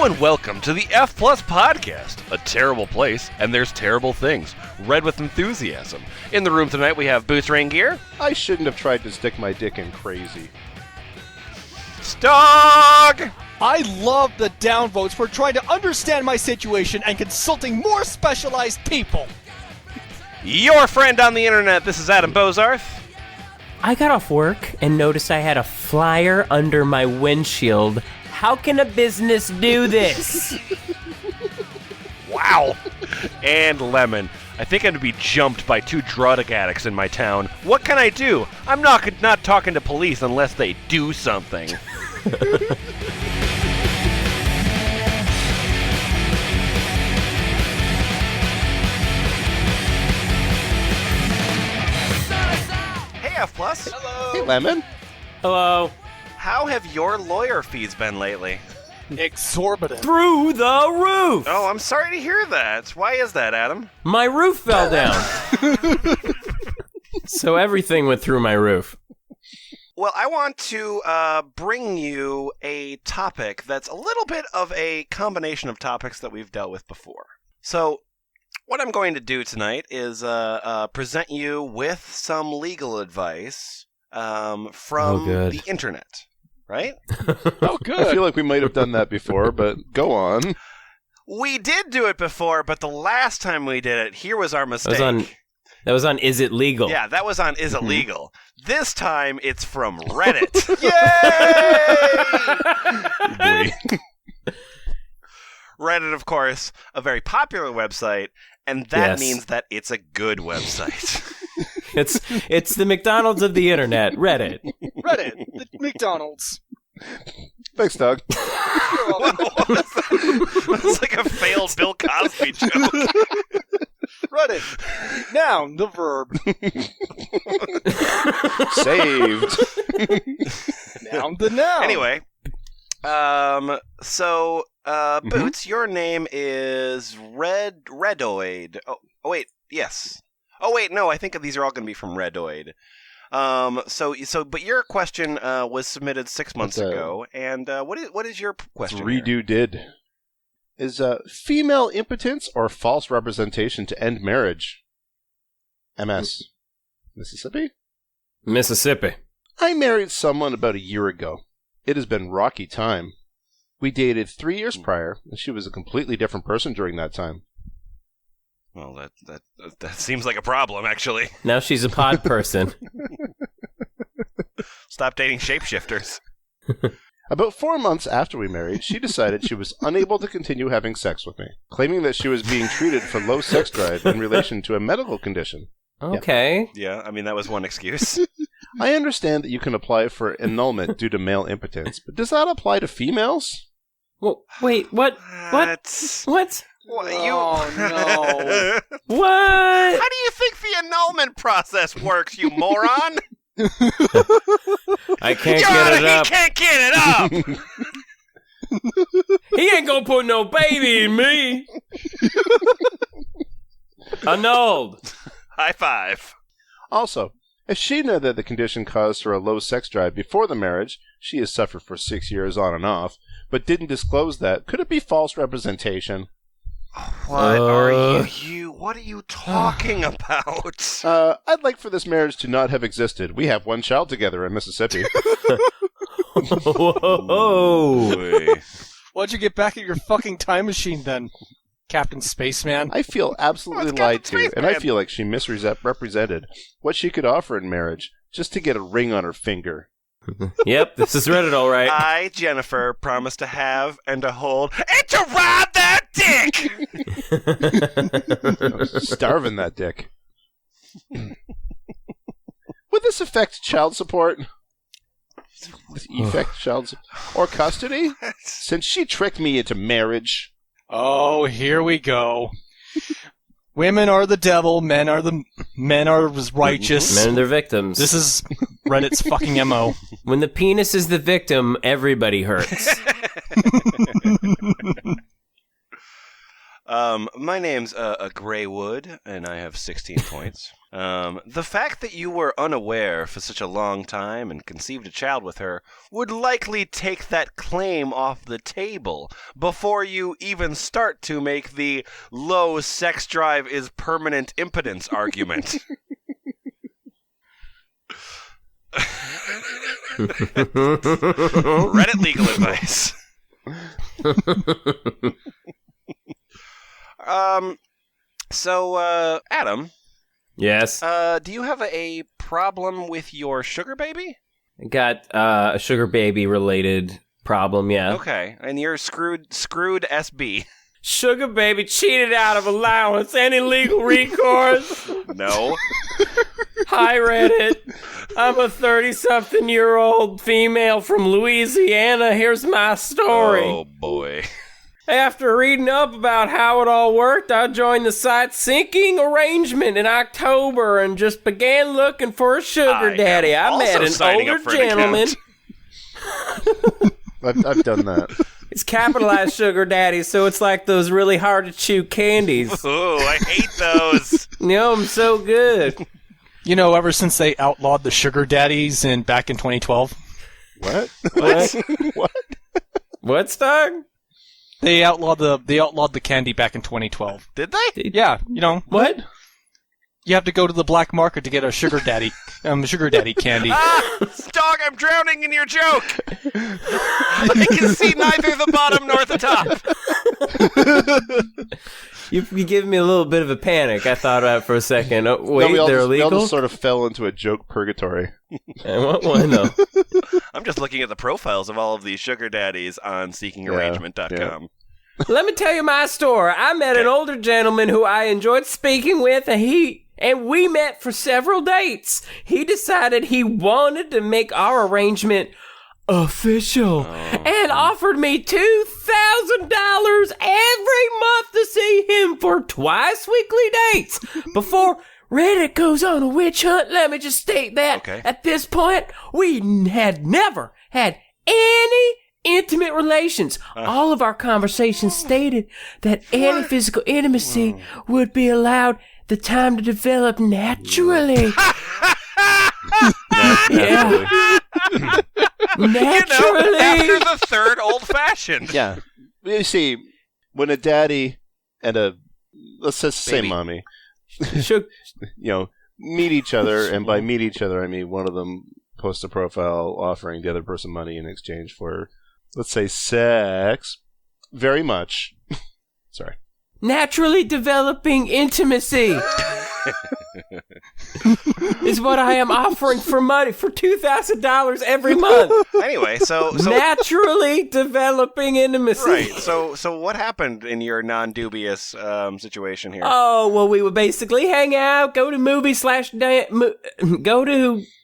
Hello and welcome to the F Plus Podcast, a terrible place, and there's terrible things, read with enthusiasm. In the room tonight we have Boots Rain Gear. I shouldn't have tried to stick my dick in crazy. STOG! I love the downvotes for trying to understand my situation and consulting more specialized people. Your friend on the internet, this is Adam Bozarth. I got off work and noticed I had a flyer under my windshield. How can a business do this? Wow. And Lemon. I think I'm going to be jumped by 2 drug addicts in my town. What can I do? I'm not talking to police unless they do something. Hey, F Plus. Hello. Hey, Lemon. Hello. How have your lawyer fees been lately? Exorbitant. Through the roof! Oh, I'm sorry to hear that. Why is that, Adam? My roof fell down. So everything went through my roof. Well, I want to bring you a topic that's a little bit of a combination of topics that we've dealt with before. So, what I'm going to do tonight is present you with some legal advice from the internet. Right? Oh, good. I feel like we might have done that before, but go on. We did do it before, but the last time we did it, here was our mistake. That was on Is It Legal? Yeah, that was on Is It Legal? This time, it's from Reddit. Yay! Reddit, of course, a very popular website, and that means that it's a good website. It's the McDonald's of the internet, Reddit. Reddit, the McDonald's. Thanks, Doug. That's like a failed Bill Cosby joke. Reddit, noun, the verb. Saved. Noun, the noun. Anyway, Boots, your name is Redoid. Oh, wait, yes. Oh, wait, no, I think these are all going to be from Redoid. But your question was submitted 6 months ago, and what is your question? Redo did. Is female impotence or false representation to end marriage? MS. Mississippi? Mississippi. I married someone about a year ago. It has been rocky time. We dated 3 years prior, and she was a completely different person during that time. Well, that seems like a problem, actually. Now she's a pod person. Stop dating shapeshifters. About 4 months after we married, she decided she was unable to continue having sex with me, claiming that she was being treated for low sex drive in relation to a medical condition. Okay. Yeah, I mean, that was one excuse. I understand that you can apply for annulment due to male impotence, but does that apply to females? Well, wait, what? What? What? Oh, no. What? How do you think the annulment process works, you moron? I can't get it up. He can't get it up! He ain't gonna put no baby in me. Annulled. High five. Also, if she knew that the condition caused her a low sex drive before the marriage, she has suffered for 6 years on and off, but didn't disclose that, could it be false representation? What are you talking about? I'd like for this marriage to not have existed. We have 1 child together in Mississippi. Whoa. Why'd you get back at your fucking time machine then, Captain Spaceman? I feel absolutely Well, lied it's to, Captain and I Spaceman. feel like she misrepresented what she could offer in marriage just to get a ring on her finger. Yep, this is Reddit, all right. I, Jennifer, promise to have and to hold and to ride that dick! Starving that dick. Would this affect child support? Or custody? Since she tricked me into marriage. Oh, here we go. Women are the devil, men are righteous. Men are their victims. This is Reddit's fucking MO. When the penis is the victim, everybody hurts. My name's Greywood, and I have 16 points. The fact that you were unaware for such a long time and conceived a child with her would likely take that claim off the table before you even start to make the low sex drive is permanent impotence argument. Reddit legal advice. So, Adam. Yes. Do you have a problem with your sugar baby? I got a sugar baby related problem, yeah. Okay, and you're screwed SB. Sugar baby cheated out of allowance. Any legal recourse? No. Hi, Reddit. I'm a 30-something-year-old female from Louisiana. Here's my story. Oh, boy. After reading up about how it all worked, I joined the site Seeking Arrangement in October and just began looking for a sugar daddy. I met an older gentleman. I've done that. It's capitalized sugar daddy, so it's like those really hard to chew candies. Oh, I hate those. I'm so good. You know, ever since they outlawed the sugar daddies back in 2012. What? What? What, Stog? They outlawed the candy back in 2012. Did they? Yeah, you know. What? You have to go to the black market to get a sugar daddy candy. Dog, I'm drowning in your joke. I can see neither the bottom nor the top. You gave me a little bit of a panic. I thought about it for a second. Oh, wait, they're illegal? We all just sort of fell into a joke purgatory. What one, though? I'm just looking at the profiles of all of these sugar daddies on seekingarrangement.com. Let me tell you my story. I met an older gentleman who I enjoyed speaking with, and we met for several dates. He decided he wanted to make our arrangement official and offered me $2,000 every month to see him for twice weekly dates. Before Reddit goes on a witch hunt, let me just state that at this point, we had never had any intimate relations. All of our conversations stated that any physical intimacy would be allowed the time to develop naturally. Yeah. Naturally. After the third old-fashioned. Yeah. You see, when a daddy and let's just say mommy, meet each other, and by meet each other, I mean one of them posts a profile offering the other person money in exchange for, let's say, sex. Very much. Sorry. Naturally developing intimacy is what I am offering for money for $2,000 every month. Anyway, so naturally developing intimacy. Right. So what happened in your non-dubious situation here? Oh, well, we would basically hang out, go to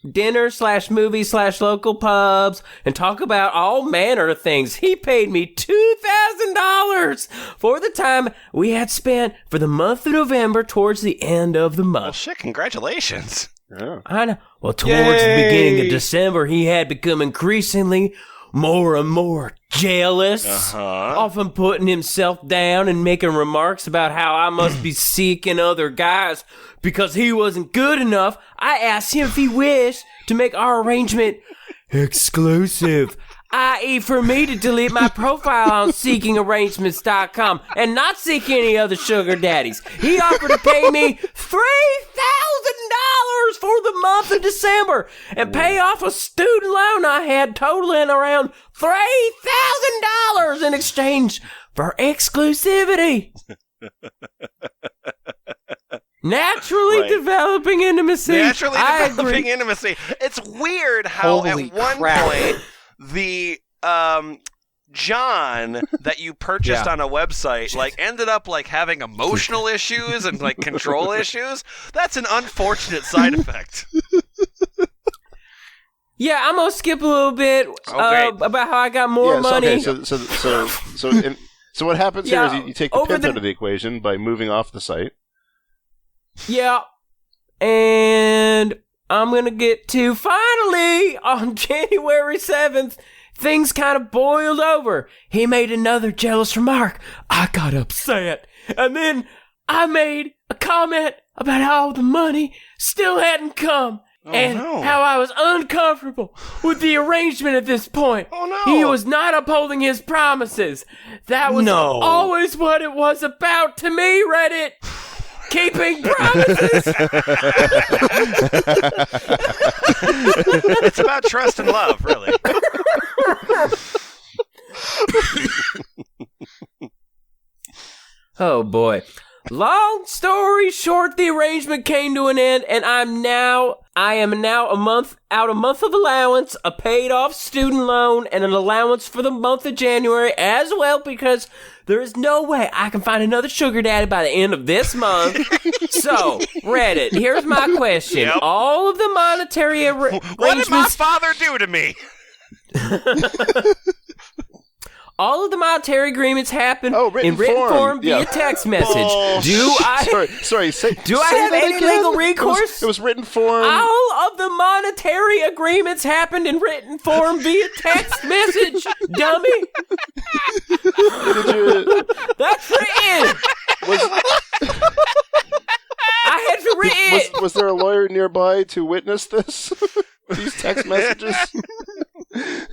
dinner/movie/local pubs, and talk about all manner of things. He paid me $2,000 for the time we had spent for the month of November towards the end of the month. Well, shit, congratulations. Yeah. I know. Well, towards the beginning of December, he had become increasingly more and more jealous, often putting himself down and making remarks about how I must be seeking other guys because he wasn't good enough. I asked him if he wished to make our arrangement exclusive, i.e. for me to delete my profile on seekingarrangements.com and not seek any other sugar daddies. He offered to pay me $3,000 for the month of December and pay off a student loan I had totaling around $3,000 in exchange for exclusivity. Naturally developing intimacy. Naturally developing intimacy. It's weird how at one point the John that you purchased on a website ended up having emotional issues and control issues. That's an unfortunate side effect. Yeah, I'm gonna skip a little bit about how I got more money. Okay, so what happens here is you take the pimp out of the equation by moving off the site. Yeah, and I'm gonna get to finally on January 7th, things kind of boiled over. He made another jealous remark. I got upset. And then I made a comment about how the money still hadn't come. How I was uncomfortable with the arrangement at this point. Oh, no. He was not upholding his promises. That was always what it was about to me, Reddit. Keeping promises. It's about trust and love, really. Oh, boy. Long story short, the arrangement came to an end, and I am now a month of allowance, a paid off student loan, and an allowance for the month of January as well, because there is no way I can find another sugar daddy by the end of this month. So, Reddit, here's my question. Yep. All of the monetary arrangements... What did my father do to me? All of the monetary agreements happen written in written form via yeah. text message. Oh, Do I? Sorry. Do I have any legal recourse? It was written form. All of the monetary agreements happened in written form via text message, dummy. That's written. I had to read it. Was there a lawyer nearby to witness this? These text messages?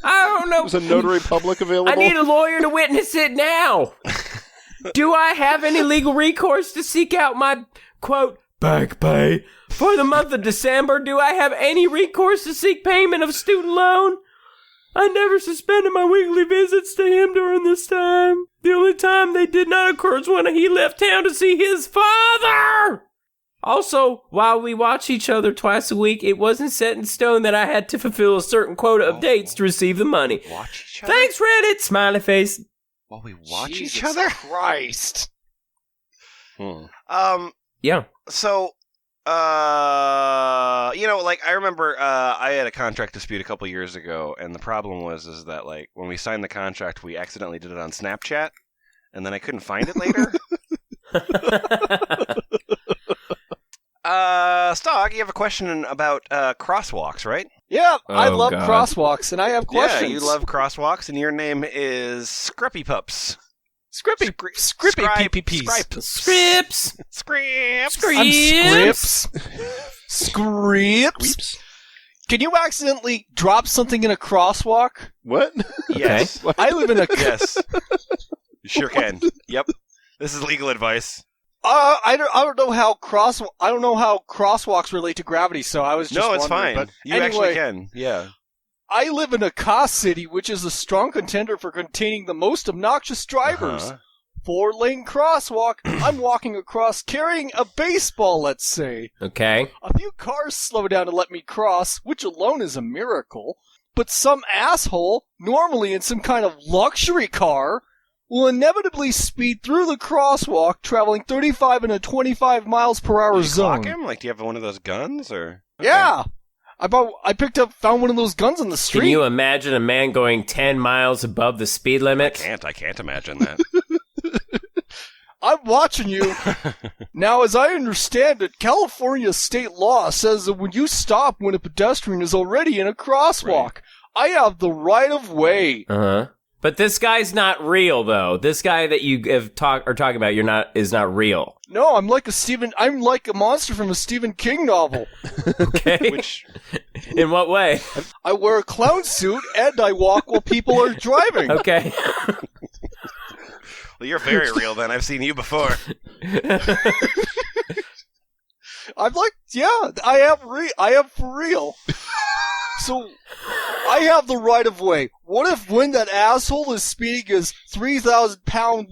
I don't know. Was a notary public available? I need a lawyer to witness it now. Do I have any legal recourse to seek out my, quote, back pay for the month of December? Do I have any recourse to seek payment of student loan? I never suspended my weekly visits to him during this time. The only time they did not occur is when he left town to see his father. Also, while we watch each other twice a week, it wasn't set in stone that I had to fulfill a certain quota of dates to receive the money. Watch each other? Thanks, Reddit! Smiley face. While we watch Jesus each other? Christ. Yeah. So, like, I remember I had a contract dispute a couple years ago, and the problem was that, like, when we signed the contract, we accidentally did it on Snapchat, and then I couldn't find it later. Stog, you have a question about crosswalks, right? Yeah, I Oh, love God. crosswalks, and I have questions. Yeah, you love crosswalks, and your name is Scruppy Pups. Scrippy PPPs. Scripts. Scripts. I'm Scripts. Scripts. Can you accidentally drop something in a crosswalk? What? Yes. I live in a... Yes. You sure can. Yep. This is legal advice. I don't know how crosswalks relate to gravity, so I was just No, it's wondering, fine. but You anyway, actually can. Yeah. I live in a car city, which is a strong contender for containing the most obnoxious drivers. Uh-huh. 4-lane crosswalk. I'm walking across carrying a baseball, let's say. Okay. A few cars slow down to let me cross, which alone is a miracle. But some asshole, normally in some kind of luxury car, will inevitably speed through the crosswalk, traveling 35 in a 25 miles per hour Did you zone. clock him? Like, do you have one of those guns, or? Okay. Yeah! Found one of those guns on the street. Can you imagine a man going 10 miles above the speed limit? I can't imagine that. I'm watching you. Now, as I understand it, California state law says that when you stop when a pedestrian is already in a crosswalk, I have the right of way. Uh-huh. But this guy's not real, though. This guy that you are talking about, is not real. No, I'm like a monster from a Stephen King novel. Okay. Which, In what way? I wear a clown suit and I walk while people are driving. Okay. well, you're very real then. I've seen you before. I'm like, yeah, I am for real. So, I have the right of way. What if when that asshole is speeding his 3,000-pound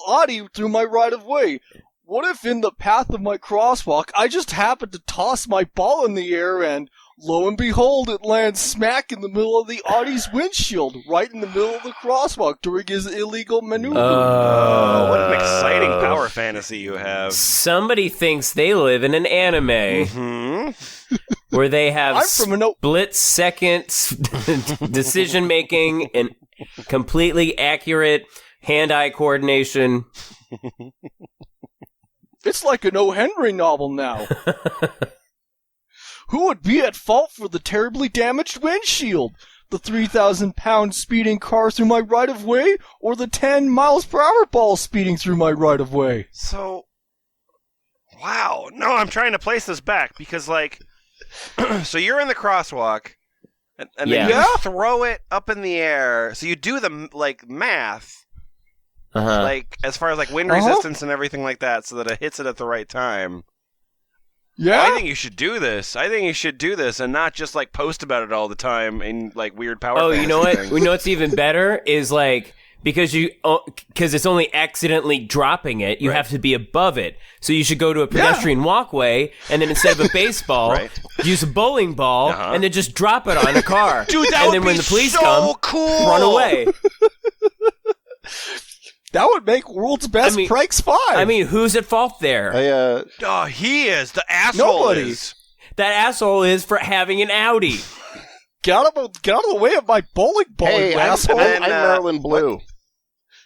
Audi through my right of way? What if in the path of my crosswalk, I just happen to toss my ball in the air and, lo and behold, it lands smack in the middle of the Audi's windshield, right in the middle of the crosswalk during his illegal maneuver? Oh, what an exciting power fantasy you have. Somebody thinks they live in an anime Mm-hmm. where they have I'm from an split-second decision-making and completely accurate hand-eye coordination. It's like an O. Henry novel now. Who would be at fault for the terribly damaged windshield? The 3,000-pound speeding car through my right-of-way, or the 10 miles per hour ball speeding through my right-of-way? So, wow. No, I'm trying to place this back because, like, so you're in the crosswalk, and then you throw it up in the air. So you do the, like, math, like, as far as, like, wind resistance and everything like that, so that it hits it at the right time. Yeah? I think you should do this. And not just, like, post about it all the time in, like, weird power Oh, you know what? things. You know what's even better is, like, because it's only accidentally dropping it, you have to be above it. So you should go to a pedestrian walkway, and then instead of a baseball, use a bowling ball, and then just drop it on a car. Dude, that and would then when be the police so come, cool. run away. That would make World's Best Pranks 5. I mean, who's at fault there? He is. The asshole Nobody. is. That asshole is for having an Audi. Get out of the way of my bowling ball, Hey, you I'm asshole. Marilyn Blue.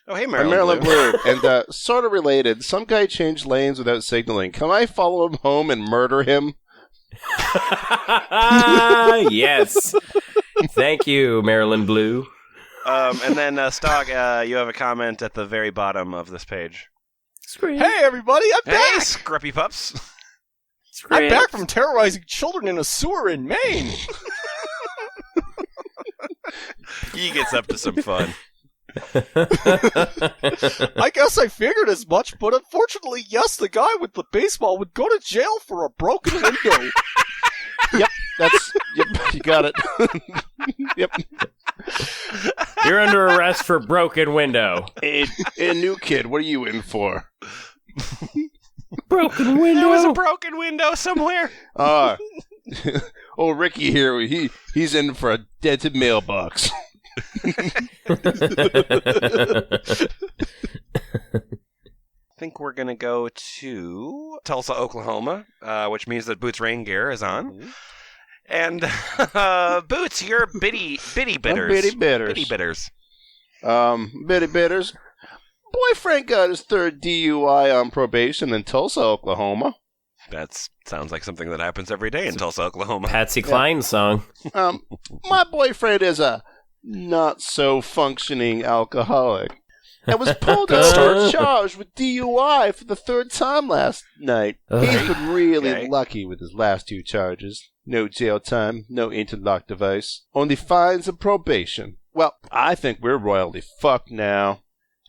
Oh, hey, I'm Marilyn Marilyn Blue. Blue. And sort of related, some guy changed lanes without signaling. Can I follow him home and murder him? Yes. Thank you, Marilyn Blue. And then, STOG, you have a comment at the very bottom of this page. Hey, everybody, I'm back! Hey, scruppy pups. I'm back from terrorizing children in a sewer in Maine. He gets up to some fun. I guess I figured as much, but unfortunately, yes, the guy with the baseball would go to jail for a broken window. Yep, you got it. Yep. You're under arrest for broken window. Hey, new kid, what are you in for? Broken window? There was a broken window somewhere. Ricky here, he's in for a dented mailbox. I think we're going to go to Tulsa, Oklahoma, which means that Boots' rain gear is on. And Boots, you're bitty bitters. Bitty bitters. Bitty bitters. Bitty bitters. Boyfriend got his third DUI on probation in Tulsa, Oklahoma. That sounds like something that happens every day in Tulsa, Oklahoma. Patsy Cline song. My boyfriend is a not-so-functioning alcoholic and was pulled over and charged with DUI for the third time last night. He's been really lucky with his last two charges. No jail time, no interlock device, only fines and probation. Well, I think we're royally fucked now.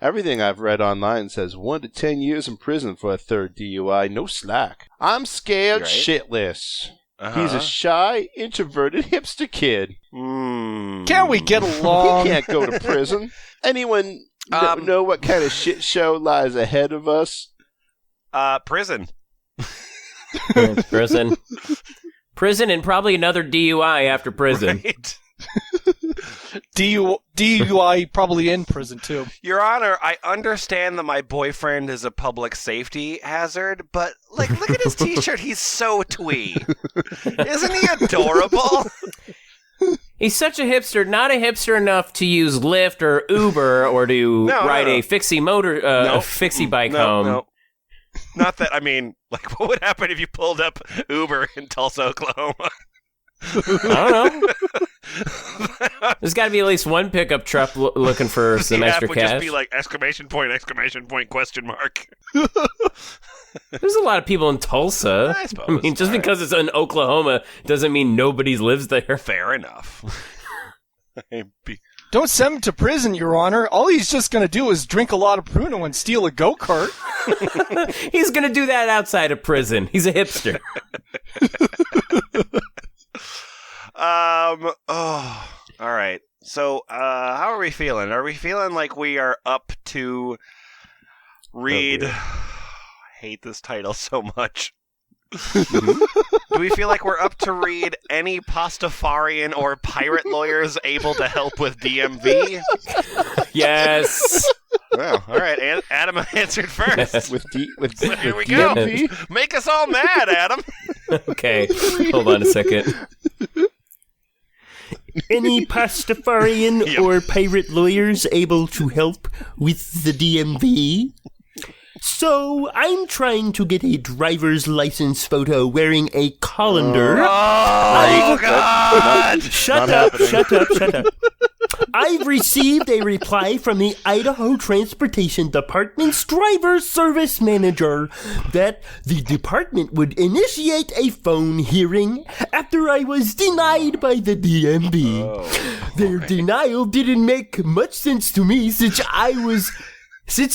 Everything I've read online says 1 to 10 years in prison for a third DUI, no slack. I'm scared shitless. He's a shy, introverted hipster kid. Can we get along? He can't go to prison. Anyone know what kind of shit show lies ahead of us? Prison. Prison. Prison and probably another DUI after prison. Right. DUI probably in prison, too. Your Honor, I understand that my boyfriend is a public safety hazard, but, like, look at his t-shirt. He's so twee. Isn't he adorable? He's such a hipster, not a hipster enough to use Lyft or Uber or to ride a fixie fixie bike home. No. Not that, I mean, like, what would happen if you pulled up Uber in Tulsa, Oklahoma? I don't know. There's got to be at least one pickup truck looking for some extra cash. The app would just be like, exclamation point, question mark. There's a lot of people in Tulsa. I suppose. I mean, just because it's in Oklahoma doesn't mean nobody lives there. Fair enough. Don't send him to prison, Your Honor. All he's just going to do is drink a lot of Pruno and steal a go-kart. He's going to do that outside of prison. He's a hipster. All right. So, how are we feeling? Are we feeling like we are up to read... I hate this title so much. Do we feel like we're up to read any Pastafarian or pirate lawyers able to help with DMV? Yes. Well, all right. Adam answered first. Here we go. DMV? Make us all mad, Adam. Okay. Hold on a second. Any Pastafarian or pirate lawyers able to help with the DMV? So, I'm trying to get a driver's license photo wearing a colander. Oh, God! Shut up. I've received a reply from the Idaho Transportation Department's driver service manager that the department would initiate a phone hearing after I was denied by the DMV. Their denial didn't make much sense to me since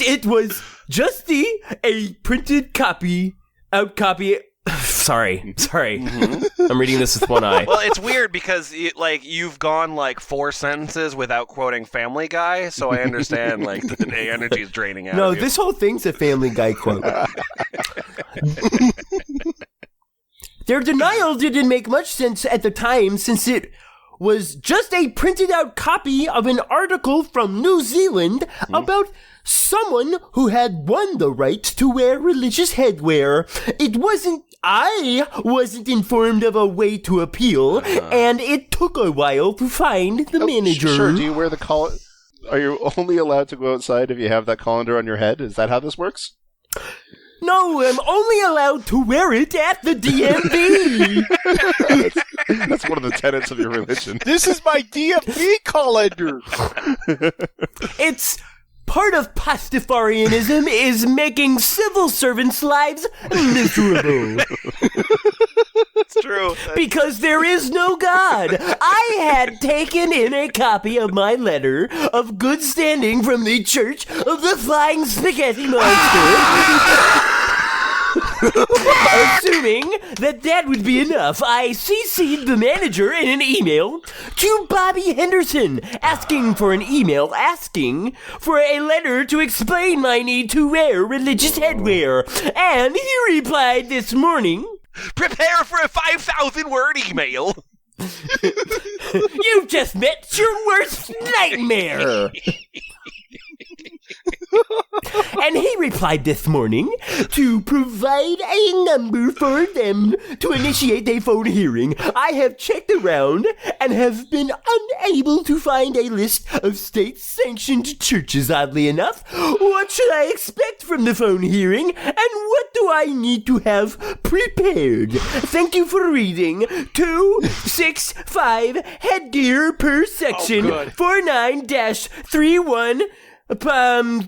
it was just a printed copy. Sorry. Mm-hmm. I'm reading this with one eye. Well, it's weird because you've gone like 4 sentences without quoting Family Guy, so I understand like the energy is draining out. No, of you. this whole thing's a Family Guy quote. Their denial didn't make much sense at the time since it was just a printed out copy of an article from New Zealand about someone who had won the right to wear religious headwear. I wasn't informed of a way to appeal, and it took a while to find the manager. Sure, do you wear the colander? Are you only allowed to go outside if you have that colander on your head? Is that how this works? No, I'm only allowed to wear it at the DMV. That's one of the tenets of your religion. This is my DMV colander. It's part of Pastafarianism is making civil servants' lives miserable. It's true. Because there is no God. I had taken in a copy of my letter of good standing from the Church of the Flying Spaghetti Monster. Assuming that would be enough, I CC'd the manager in an email to Bobby Henderson asking for a letter to explain my need to wear religious headwear. And he replied this morning, Prepare for a 5,000-word email. You've just met your worst nightmare. And he replied this morning to provide a number for them to initiate a phone hearing. I have checked around and have been unable to find a list of state-sanctioned churches, oddly enough. What should I expect from the phone hearing, and what do I need to have prepared? Thank you for reading. 265 headgear per section. 49-31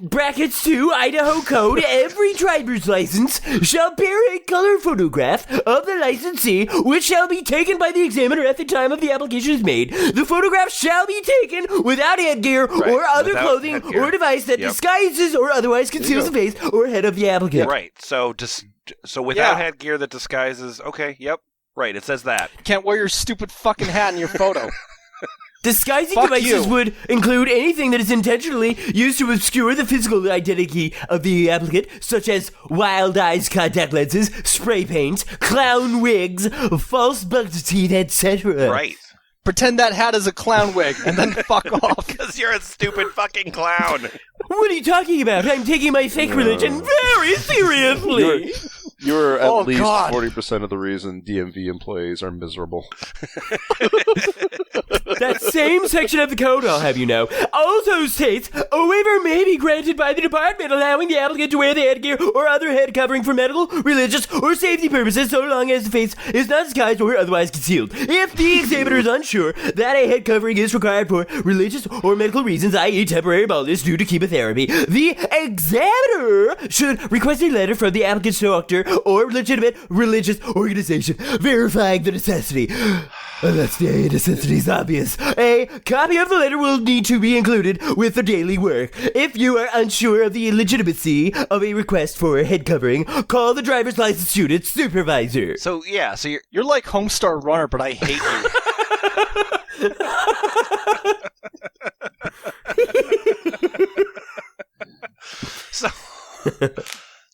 brackets 2 Idaho Code. Every driver's license shall bear a color photograph of the licensee, which shall be taken by the examiner at the time of the application is made. The photograph shall be taken without headgear or other clothing or device that disguises or otherwise conceals the face or head of the applicant. Right. So without headgear that disguises. Okay. Yep. Right. It says that. Can't wear your stupid fucking hat in your photo. Disguising devices would include anything that is intentionally used to obscure the physical identity of the applicant, such as wild eyes, contact lenses, spray paints, clown wigs, false bucked teeth, etc. Right. Pretend that hat is a clown wig, and then fuck off. Because you're a stupid fucking clown. What are you talking about? I'm taking my fake religion very seriously. You're at least 40% of the reason DMV employees are miserable. That same section of the code, I'll have you know, also states a waiver may be granted by the department allowing the applicant to wear the headgear or other head covering for medical, religious, or safety purposes so long as the face is not disguised or otherwise concealed. If the examiner is unsure that a head covering is required for religious or medical reasons, i.e. temporary baldness due to chemotherapy, the examiner should request a letter from the applicant's doctor or legitimate religious organization verifying the necessity. Unless the necessity is obvious, a copy of the letter will need to be included with the daily work. If you are unsure of the legitimacy of a request for a head covering, call the driver's license student supervisor. So you're like Homestar Runner, but I hate you.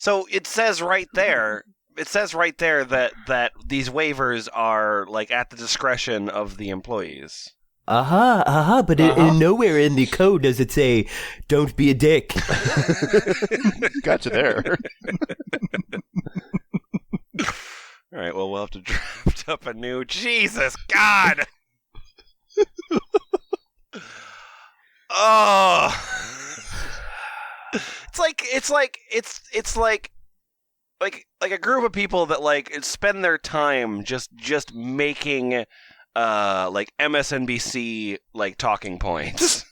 So it says right there. It says right there that these waivers are like at the discretion of the employees. But in nowhere in the code does it say, "Don't be a dick." Got you there. All right. Well, we'll have to draft up a new. Jesus God. it's like a group of people that like spend their time just making like MSNBC like talking points.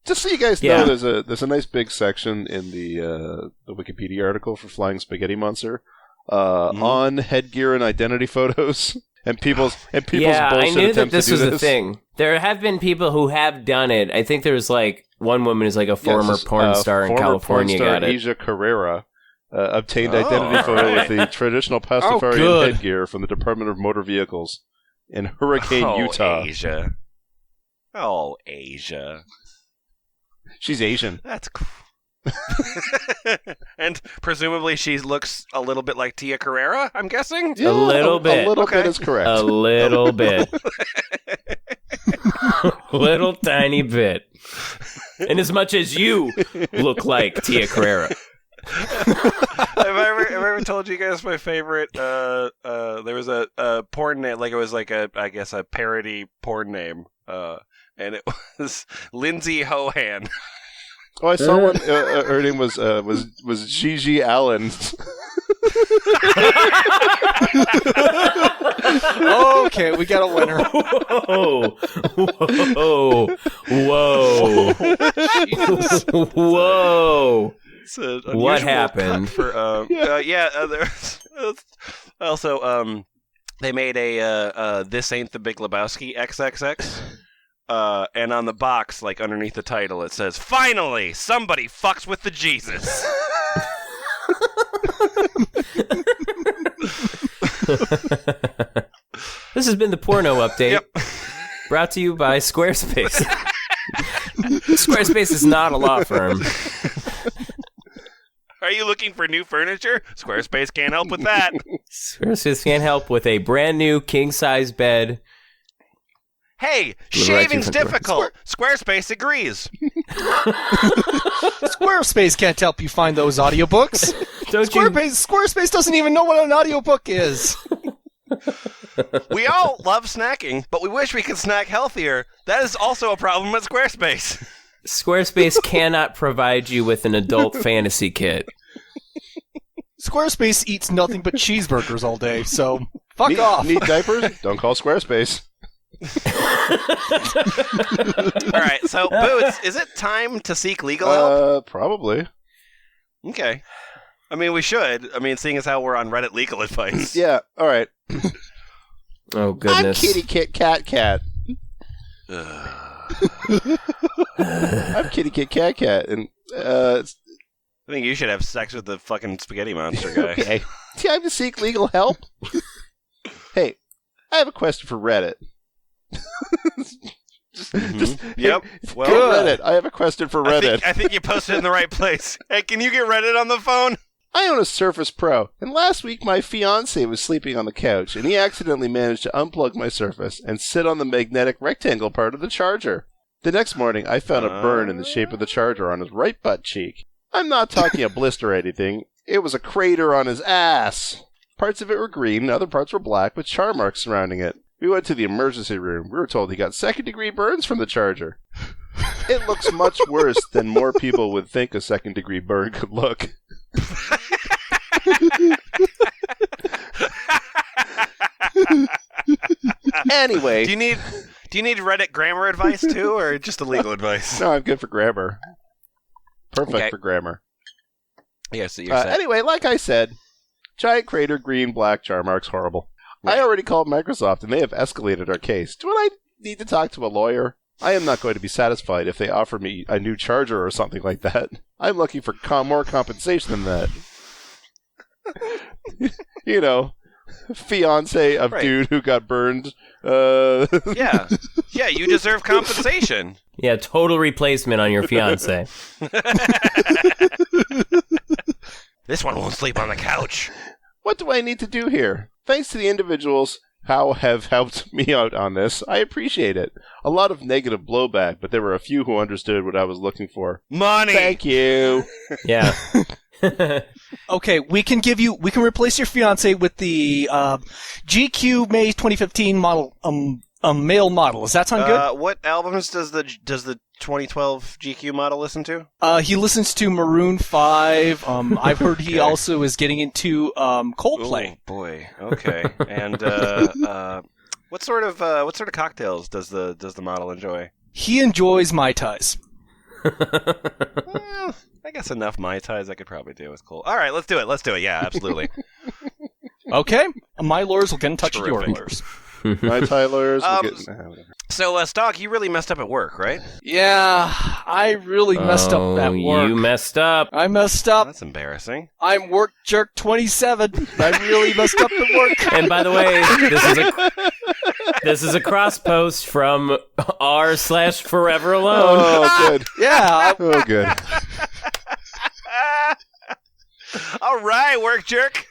Just so you guys know, there's a nice big section in the Wikipedia article for Flying Spaghetti Monster on headgear and identity photos and people's bullshit I knew attempts that this to do was a thing. There have been people who have done it. I think there's like one woman is like a former porn star in California. Former porn star got it. Asia Carrera obtained identity photo with the traditional Pastafarian headgear from the Department of Motor Vehicles in Hurricane, Utah. Asia. Oh, Asia. She's Asian. That's cool. And presumably she looks a little bit like Tia Carrera, I'm guessing? Yeah, a little bit. A little bit is correct. A little bit. Little tiny bit. And as much as you look like Tia Carrera. have I ever told you guys my favorite? There was a porn name, like it was like a parody porn name, and it was Lindsay Hohan. Oh, I saw one. Her name was Gigi Allen. Okay, we got a winner. Whoa. What Unusual happened? There's also they made a This Ain't the Big Lebowski XXX, and on the box, like underneath the title, it says, "Finally, somebody fucks with the Jesus." This has been the Porno Update, Yep. brought to you by Squarespace. Squarespace is not a law firm. Are you looking for new furniture? Squarespace can't help with that. Squarespace can't help with a brand new king-size bed. Hey, shaving's difficult. Squarespace agrees. Squarespace can't help you find those audiobooks. Squarespace doesn't even know what an audiobook is. We all love snacking, but we wish we could snack healthier. That is also a problem with Squarespace. Squarespace cannot provide you with an adult fantasy kit. Squarespace eats nothing but cheeseburgers all day, so fuck off. Need diapers? Don't call Squarespace. All right, so Boots, is it time to seek legal help? Probably. Okay. I mean, we should. I mean, seeing as how we're on Reddit legal advice. Yeah, all right. Oh, goodness. I'm Kitty Kit Cat. I'm Kitty Kit Cat, and I think you should have sex with the fucking spaghetti monster guy. Okay. Time to seek legal help? Hey, I have a question for Reddit. Yep. Well, Reddit. I have a question for Reddit. I think you posted it in the right place. Hey, can you get Reddit on the phone? I own a Surface Pro, and last week my fiance was sleeping on the couch, and he accidentally managed to unplug my Surface and sit on the magnetic rectangle part of the charger. The next morning, I found a burn in the shape of the charger on his right butt cheek. I'm not talking a blister or anything. It was a crater on his ass. Parts of it were green, and other parts were black with char marks surrounding it. We went to the emergency room. We were told he got second-degree burns from the charger. It looks much worse than more people would think a second-degree burn could look. Anyway. Do you need Reddit grammar advice too, or just the legal advice? No, I'm good for grammar. Perfect for grammar. Yeah, so you're set. Anyway, like I said, giant crater, green, black, char marks, horrible. Right. I already called Microsoft, and they have escalated our case. Do I need to talk to a lawyer? I am not going to be satisfied if they offer me a new charger or something like that. I'm looking for more compensation than that. You know, fiance of dude who got burned. Yeah, you deserve compensation. Yeah, total replacement on your fiance. This one won't sleep on the couch. What do I need to do here? Thanks to the individuals who have helped me out on this. I appreciate it. A lot of negative blowback, but there were a few who understood what I was looking for. Money! Thank you. Yeah. Okay, we can replace your fiance with the GQ May 2015 model a male model. Does that sound good? What albums does the 2012 GQ model listen to? He listens to Maroon 5. I've heard he also is getting into Coldplay. Oh boy. Okay. And what sort of cocktails does the model enjoy? He enjoys Mai Tais. Well, I guess enough Mai Tais I could probably do with cold. All right, let's do it. Yeah, absolutely. Okay. My lawyers will get in touch with your Terrific. lawyers. My Thai lawyers will get... So, STOG, you really messed up at work, right? Yeah, I really messed up at work. You messed up. I messed up. That's embarrassing. I'm work jerk 27. I really messed up at work. And by the way, this is a cross post from r/Forever Alone. Oh, good. Yeah. Oh, good. All right, work jerk.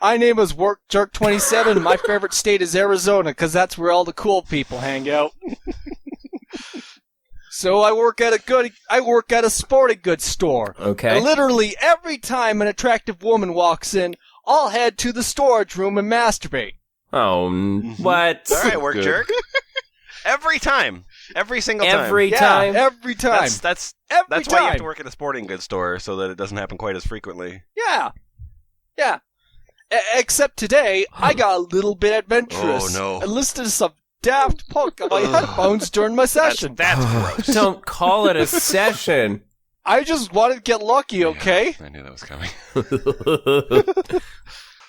My name is Work Jerk 27, and my favorite state is Arizona, because that's where all the cool people hang out. So I work at a sporting goods store. Okay. And literally every time an attractive woman walks in, I'll head to the storage room and masturbate. Oh, what? All right, work Good. jerk. Every time. Every single time. Every Yeah, time? every time. That's every why you time. have to work at a sporting goods store, so that it doesn't happen quite as frequently. Yeah. Yeah. Except today, I got a little bit adventurous. Oh, no. I listened to some Daft Punk on my headphones during my session. That's gross. Don't call it a session. I just wanted to get lucky, okay? I knew that was coming.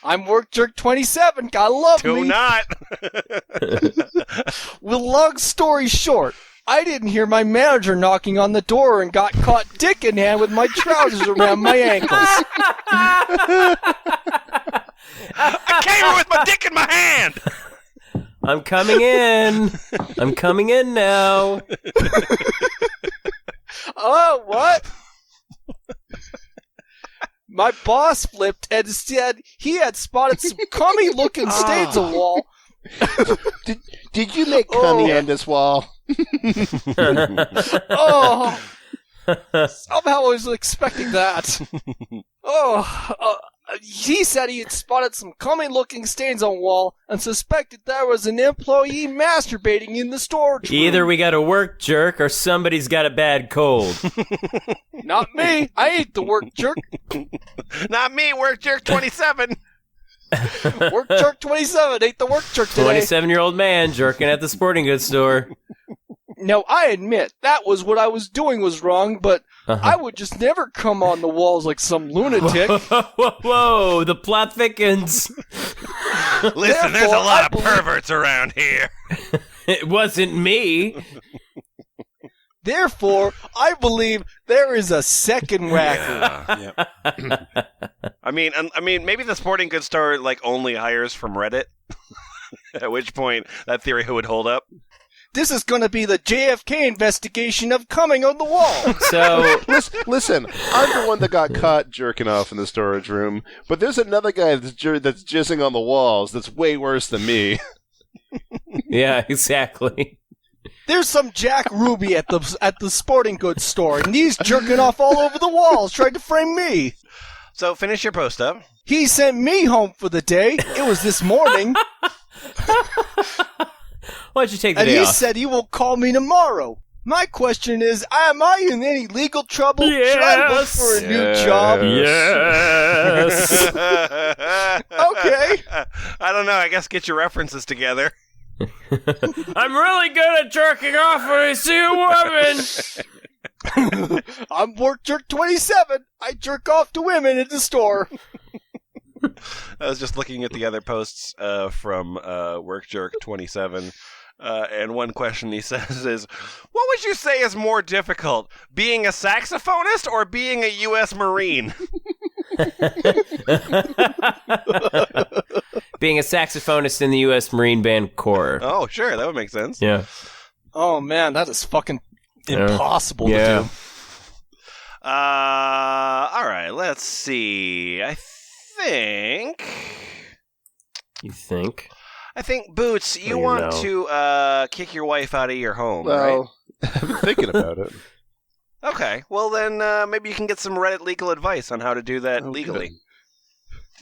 I'm Work Jerk 27. Gotta love Do me. not. With long story short, I didn't hear my manager knocking on the door and got caught dick in hand with my trousers around my ankles. I came here with my dick in my hand. I'm coming in now. Oh, what? My boss flipped and said he had spotted some cummy-looking stains on the wall. Did you make cummy on this wall? Oh, somehow I was expecting that. He said he had spotted some cummy-looking stains on the wall and suspected there was an employee masturbating in the storage room. Either we got a work jerk or somebody's got a bad cold. Not me. I ain't the work jerk. Not me, work jerk 27. Work jerk 27 ain't the work jerk today. 27-year-old man jerking at the sporting goods store. Now, I admit, that was what I was doing was wrong, but I would just never come on the walls like some lunatic. Whoa, the plot thickens. Listen, there's a lot of perverts around here. It wasn't me. Therefore, I believe there is a second whacker. Yeah. I mean, maybe the sporting goods store only hires from Reddit. At which point, that theory would hold up. This is going to be the JFK investigation of coming on the wall. So, Listen, I'm the one that got caught jerking off in the storage room, but there's another guy that's jizzing on the walls that's way worse than me. yeah, exactly. There's some Jack Ruby at the sporting goods store, and he's jerking off all over the walls, trying to frame me. So finish your post up. He sent me home for the day. It was this morning. Why don't you take the And day he off? said he will call me tomorrow. My question is, am I in any legal trouble? Should I look for a new job? Yes. Okay. I don't know. I guess get your references together. I'm really good at jerking off when I see a woman. I'm Work Jerk 27. I jerk off to women at the store. I was just looking at the other posts from Work Jerk 27. And one question he says is, what would you say is more difficult, being a saxophonist or being a U.S. Marine? Being a saxophonist in the U.S. Marine Band Corps. Oh, sure. That would make sense. Yeah. Oh, man, that is fucking impossible to do. All right. Let's see. I think, Boots, you want to kick your wife out of your home, right? Well, I've been thinking about it. Okay. Well, then maybe you can get some Reddit legal advice on how to do that legally.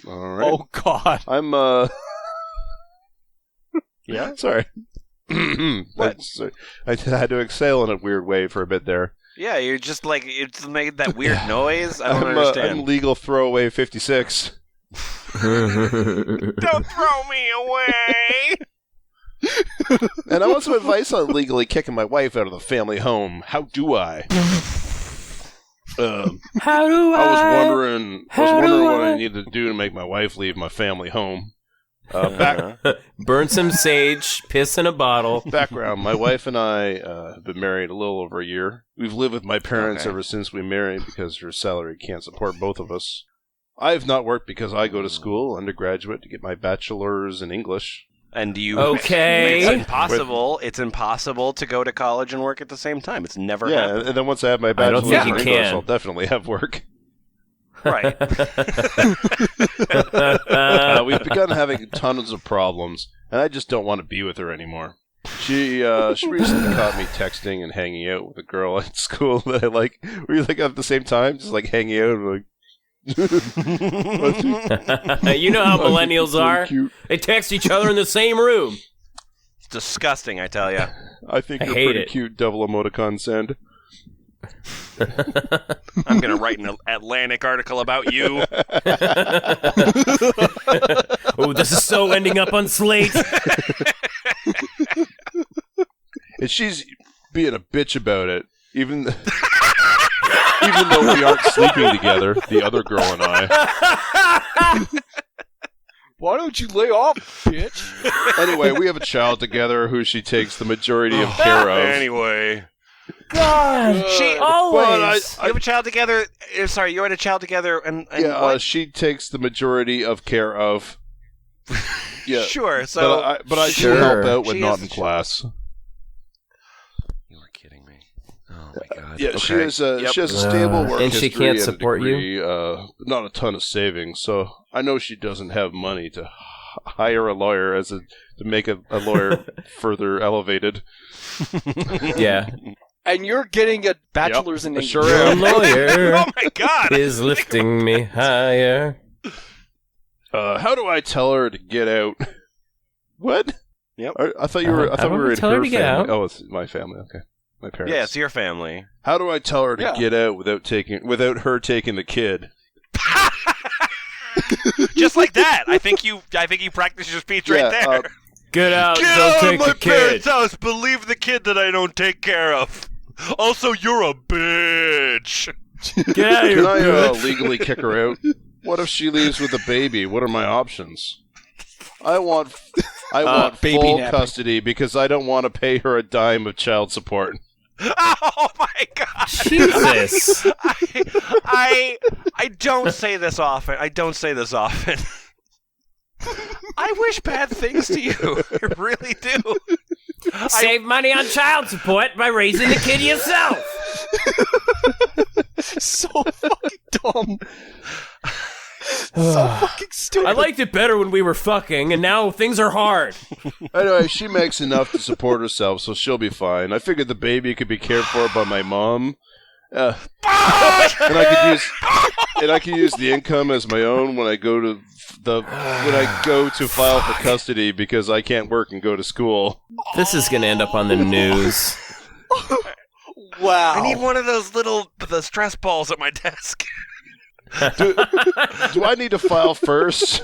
All right. Oh, God. I'm Yeah? Sorry. I had to exhale in a weird way for a bit there. Yeah, you're just like, it's made that weird noise. I don't understand. I'm legal throwaway 56. Don't throw me away! And I want some advice on legally kicking my wife out of the family home. How do I? How do I was I? wondering what I need to do to make my wife leave my family home. Burn some sage, piss in a bottle. Background, my wife and I have been married a little over a year. We've lived with my parents ever since we married because her salary can't support both of us. I have not worked because I go to school, undergraduate, to get my bachelor's in English. And you... Okay. It's impossible to go to college and work at the same time. It's never happened. And then once I have my bachelor's in English, can. I'll definitely have work. Right. We've begun having tons of problems, and I just don't want to be with her anymore. She recently caught me texting and hanging out with a girl at school that I like. We like at the same time, just like hanging out and like. You know how millennials are. Cute. They text each other in the same room. It's disgusting, I tell you. I think you're hate pretty it. cute, double emoticon send. I'm going to write an Atlantic article about you. Oh, this is so ending up on Slate. And she's being a bitch about it, even though we aren't sleeping together, the other girl and I. Why don't you lay off, bitch? Anyway, we have a child together who she takes the majority of care of. Anyway. God, She always. You have a child together. Sorry, you had a child together, and what? She takes the majority of care of. Yeah, Sure. So, but I Sure. do help out when She not is in the class. you were kidding me. Oh my god. Yeah, Okay. she has a stable work And she history can't and support a degree, not a ton of savings, so I know she doesn't have money to hire a lawyer to make a lawyer further elevated. Yeah. And you're getting a bachelor's in English. Sure Your am. lawyer Oh my god. is lifting me higher. How do I tell her to get out? What? Yep. I thought you were. I How thought we do were we in tell her her to get family. out? Oh, it's my family. Okay, my parents. Yeah, it's your family. How do I tell her to Yeah. get out without her taking the kid? Just like that. I think you practiced your speech right there. Get out, Get don't out take of my the kid. parents' house. Believe the kid that I don't take care of. Also, you're a bitch. Get out of Can here, I bitch. legally kick her out? What if she leaves with a baby? What are my options? I want baby full napping. custody because I don't want to pay her a dime of child support. Oh my god. Jesus. I don't say this often. I wish bad things to you. I really do. Save money on child support by raising the kid yourself. So fucking dumb. So fucking stupid. I liked it better when we were fucking, and now things are hard. Anyway, she makes enough to support herself, so she'll be fine. I figured the baby could be cared for by my mom. And I could use the income as my own when I go to file for custody because I can't work and go to school. This is going to end up on the news. Wow. I need one of those the stress balls at my desk. Do I need to file first?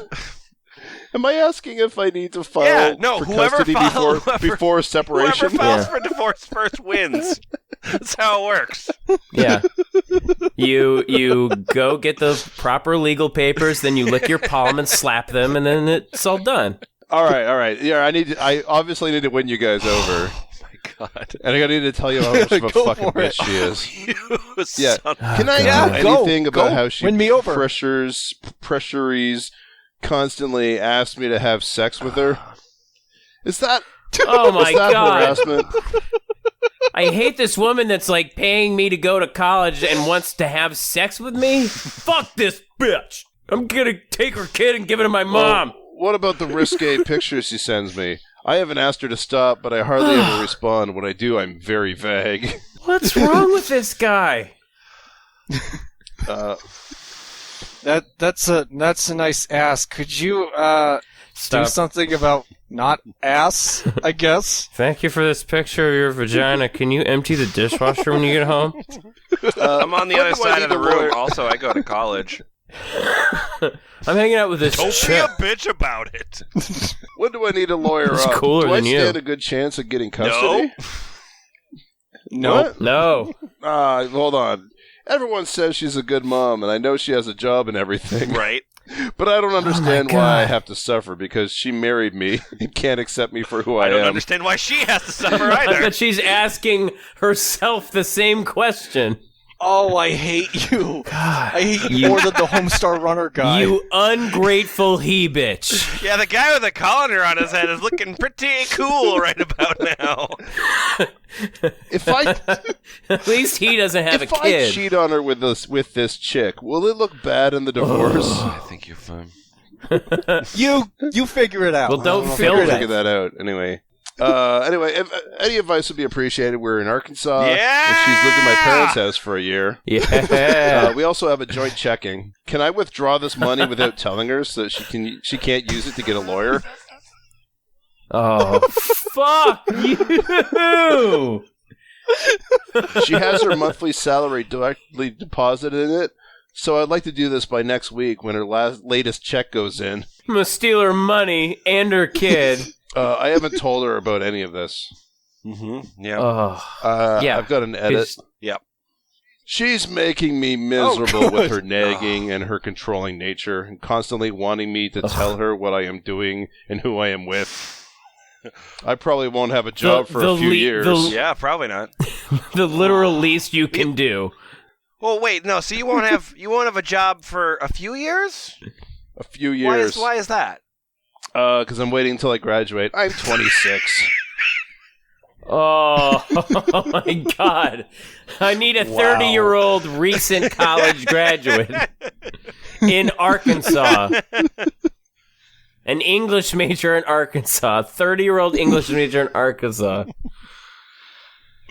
Am I asking if I need to file Yeah, no, for whoever custody files- before separation? Whoever files Yeah. for divorce first wins. That's how it works. Yeah. You go get the proper legal papers, then you lick your palm and slap them, and then it's all done. All right. Yeah, I obviously need to win you guys over. God. And I need to tell you how much of a Go fucking for it. bitch she is. You Yeah. son- Can I Yeah, do go, anything about go. how she Win me over. pressuries constantly asked me to have sex with her? Is that Oh my is that God. harassment? I hate this woman that's like paying me to go to college and wants to have sex with me. Fuck this bitch. I'm gonna take her kid and give it to my mom. What about the risque pictures she sends me? I haven't asked her to stop, but I hardly ever respond. When I do, I'm very vague. What's wrong with this guy? That's a nice ask. Could you do something about not ass, I guess. Thank you for this picture of your vagina. Can you empty the dishwasher when you get home? I'm on the other side of the room. Also, I go to college. I'm hanging out with this Don't chick. be a bitch about it. When do I need a lawyer It's up? cooler do I than you. stand a good chance of getting custody? No. No. Hold on. Everyone says she's a good mom, and I know she has a job and everything. Right. But I don't understand God. why I have to suffer, because she married me and can't accept me for who I I don't am. understand why she has to suffer I either. bet she's asking herself the same question. Oh, I hate you. I hate you more than the Homestar Runner guy. You ungrateful he-bitch. Yeah, the guy with the colander on his head is looking pretty cool right about now. If I At least he doesn't have if a kid. I cheat on her with this chick, will it look bad in the divorce? I think you're fine. You figure it out. Well, don't I'll film figure it. that out anyway. If any advice would be appreciated. We're in Arkansas. Yeah! And she's lived at my parents' house for a year. Yeah. We also have a joint checking. Can I withdraw this money without telling her so that she can't use it to get a lawyer? Oh, fuck you! She has her monthly salary directly deposited in it, so I'd like to do this by next week when her latest check goes in. I'm gonna steal her money and her kid. I haven't told her about any of this. Mm-hmm. Yeah. Oh, yeah. I've got an edit. Yep. She's making me miserable with her nagging and her controlling nature, and constantly wanting me to tell her what I am doing and who I am with. I probably won't have a job for a few years. Yeah, probably not. The literal least you can do. Well, wait, no. So you won't have a job for a few years? A few years. Why is that? Because I'm waiting until I graduate. I'm 26. Oh, my God. I need a 30-year-old recent college graduate in Arkansas. An English major in Arkansas. 30-year-old English major in Arkansas.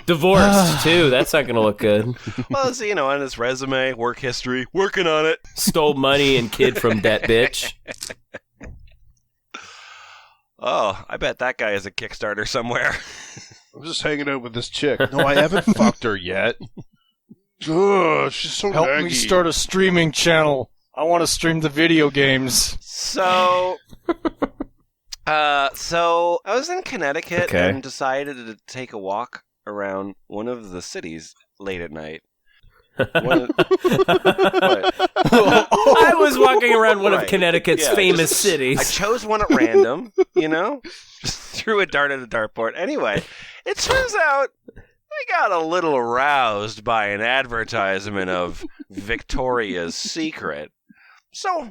Divorced, too. That's not going to look good. Well, so, on his resume, work history, working on it. Stole money and kid from that bitch. Oh, I bet that guy has a Kickstarter somewhere. I'm just hanging out with this chick. No, I haven't fucked her yet. Ugh, she's so Help naggy. me start a streaming channel. I want to stream the video games. So I was in Connecticut and decided to take a walk around one of the cities late at night. I was walking around one of Connecticut's famous cities. I chose one at random, just threw a dart at a dartboard. Anyway, it turns out I got a little aroused by an advertisement of Victoria's Secret. So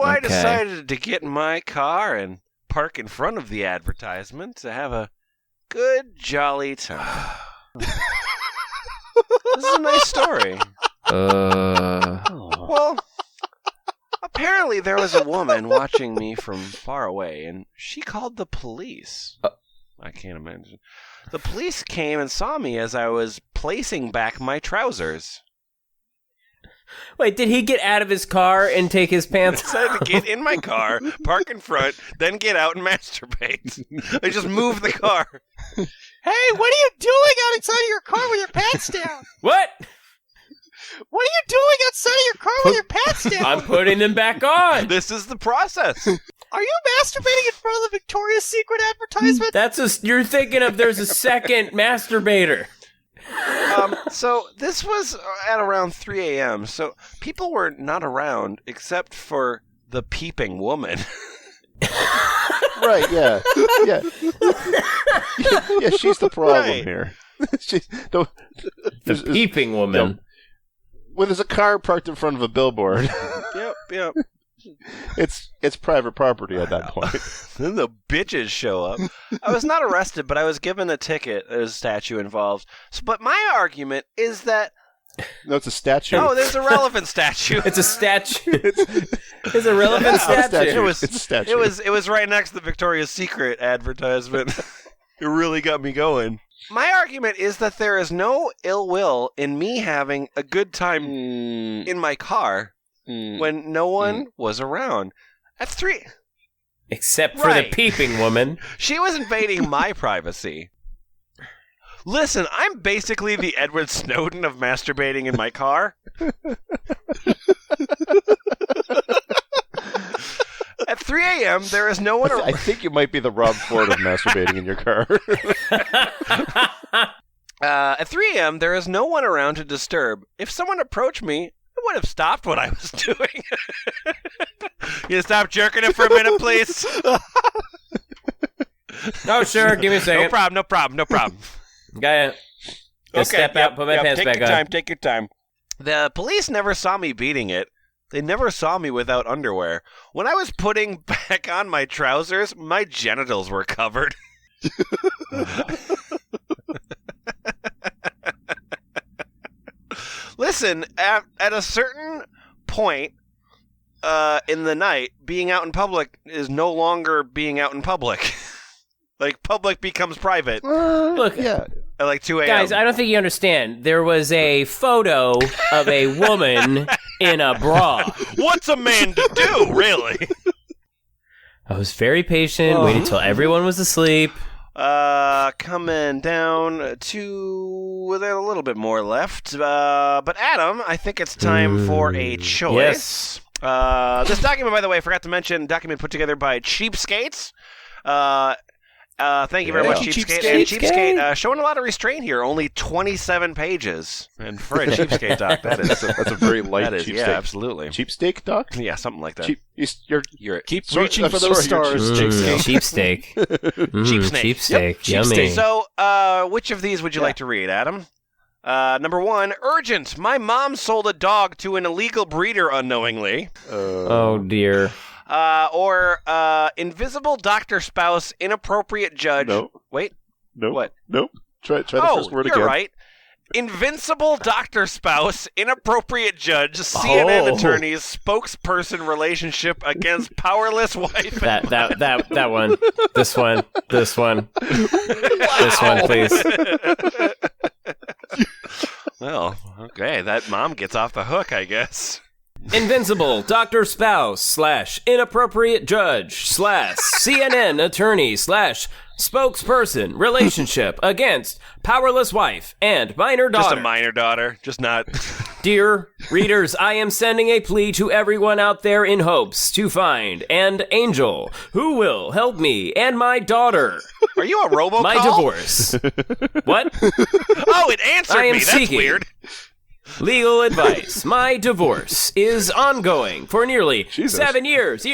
I decided to get in my car and park in front of the advertisement to have a good, jolly time. This is a nice story. Well, apparently there was a woman watching me from far away, and she called the police. I can't imagine. The police came and saw me as I was placing back my trousers. Wait, did he get out of his car and take his pants I had to get in my car, park in front, then get out and masturbate. I just moved the car. Hey, what are you doing outside of your car with your pants down? What? What are you doing outside of your car with your pants down? I'm putting them back on. This is the process. Are you masturbating in front of the Victoria's Secret advertisement? You're thinking of there's a second masturbator. So this was at around 3 a.m., so people were not around except for the peeping woman. Right, yeah. Yeah, she's the problem Right. here. The peeping woman. When there's a car parked in front of a billboard, Yep. it's private property at that point. Then the bitches show up. I was not arrested, but I was given a ticket. There's a statue involved. But my argument is that... No, it's a statue. Oh, there's a relevant statue. It's a statue. It's a relevant statue. It's a statue. It was right next to the Victoria's Secret advertisement. It really got me going. My argument is that there is no ill will in me having a good time in my car when no one was around. At 3 Except for the Right. peeping woman. She was invading my privacy. Listen, I'm basically the Edward Snowden of masturbating in my car. At 3 a.m., there is no one I think you might be the Rob Ford of masturbating in your car. At 3 a.m., there is no one around to disturb. If someone approached me, I would have stopped what I was doing. You stop jerking it for a minute, please? Oh, sure. Give me a second. No problem. Gotta step out, put my pants take back your on. time, take your time. The police never saw me beating it. They never saw me without underwear. When I was putting back on my trousers, my genitals were covered. Listen, at a certain point in the night, being out in public is no longer being out in public. Like, public becomes private Look, yeah. at like 2 a.m. guys, I don't think you understand. There was a photo of a woman in a bra. What's a man to do, really? I was very patient, waited till everyone was asleep. Coming down to there's a little bit more left. But Adam, I think it's time for a choice. Yes. This document, by the way, I forgot to mention, document put together by Cheapskate. Thank you very much, Cheapskate. And Cheapskate showing a lot of restraint here. Only 27 pages. And for a Cheapskate doc, that's a very light that is, cheap yeah, steak. absolutely. Cheap steak, Doc? Yeah, something like that. Keep Sorry, reaching I'm for those sorry, you're stars, Cheapskate. Cheap steak. Cheap snake. Cheap steak. Cheap Yummy. steak. So, which of these would you like to read, Adam? Number 1, urgent. My mom sold a dog to an illegal breeder unknowingly. Oh, dear. Or invisible doctor spouse, inappropriate judge. No. Wait. Nope. What? Nope. Try the first word you're again. right. Invincible doctor spouse, inappropriate judge, CNN attorney's spokesperson relationship against powerless wife. That one. This one. This one, please. Well, okay, that mom gets off the hook, I guess. Invincible doctor spouse / inappropriate judge / CNN attorney / spokesperson relationship against powerless wife and minor daughter. Just a minor daughter, just not. Dear readers, I am sending a plea to everyone out there in hopes to find an angel who will help me and my daughter. Are you a robocall? My divorce. What? Oh, it answered I am me. That's seeking weird. Legal advice. My divorce is ongoing for nearly 7 years.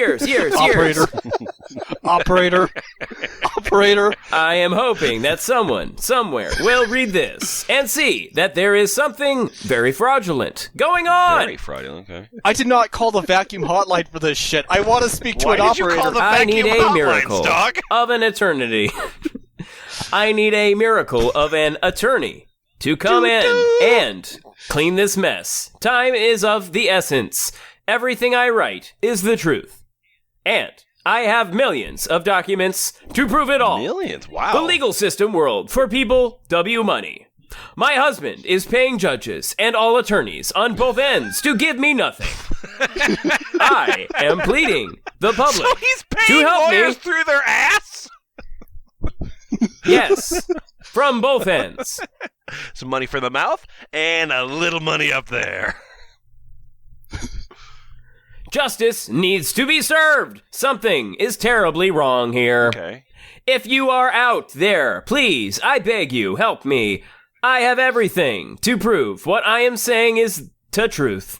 Operator. I am hoping that someone, somewhere, will read this and see that there is something very fraudulent going on. Very fraudulent, okay. I did not call the vacuum hotline for this shit. I want to speak to Why an did you operator. call the I vacuum need a hotlines, miracle dog? of an eternity. I need a miracle of an attorney to come in and clean this mess. Time is of the essence. Everything I write is the truth. And I have millions of documents to prove it all. Millions? Wow. The legal system world for people W money. My husband is paying judges and all attorneys on both ends to give me nothing. I am pleading the public So he's to paying help lawyers me. through their ass? Yes, from both ends. Some money for the mouth and a little money up there. Justice needs to be served. Something is terribly wrong here. Okay. If you are out there, please, I beg you, help me. I have everything to prove what I am saying is the truth.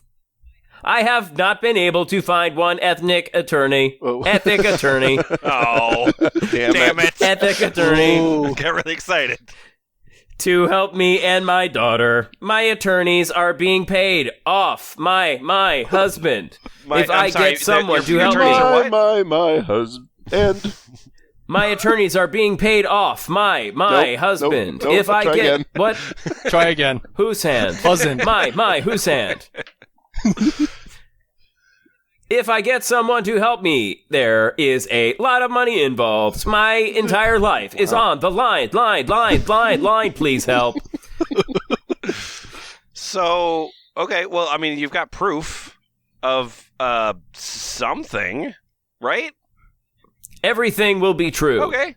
I have not been able to find one ethic attorney. Oh. Ethic attorney. Oh, damn it. Ethic attorney. Get really excited. To help me and my daughter. My attorneys are being paid off my husband. If I'm I sorry, get someone to your help attorneys are me. what? My husband. My attorneys are being paid off my Nope, husband. nope, If I try get again. what? Try again. Whose hand? Buzzin'. My whose hand? If I get someone to help me, there is a lot of money involved. My entire life is on the line. Please help. So, okay, well, I mean, you've got proof of something, right? Everything will be true. Okay.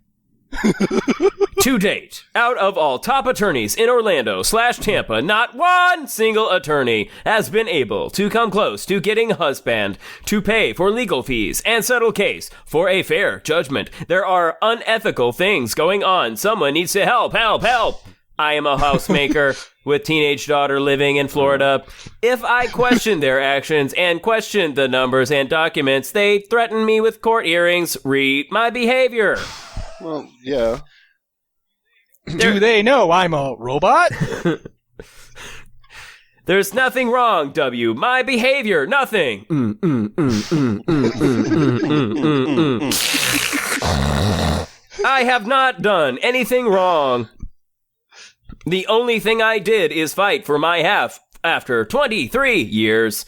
To date, out of all top attorneys in Orlando/Tampa, not one single attorney has been able to come close to getting husband to pay for legal fees and settle case for a fair judgment. There are unethical things going on. Someone needs to help. I am a housemaker with teenage daughter living in Florida. If I question their actions and question the numbers and documents, they threaten me with court hearings. Read my behavior. Well, yeah. Do they know I'm a robot? There's nothing wrong, W. My behavior, nothing. I have not done anything wrong. The only thing I did is fight for my half after 23 years.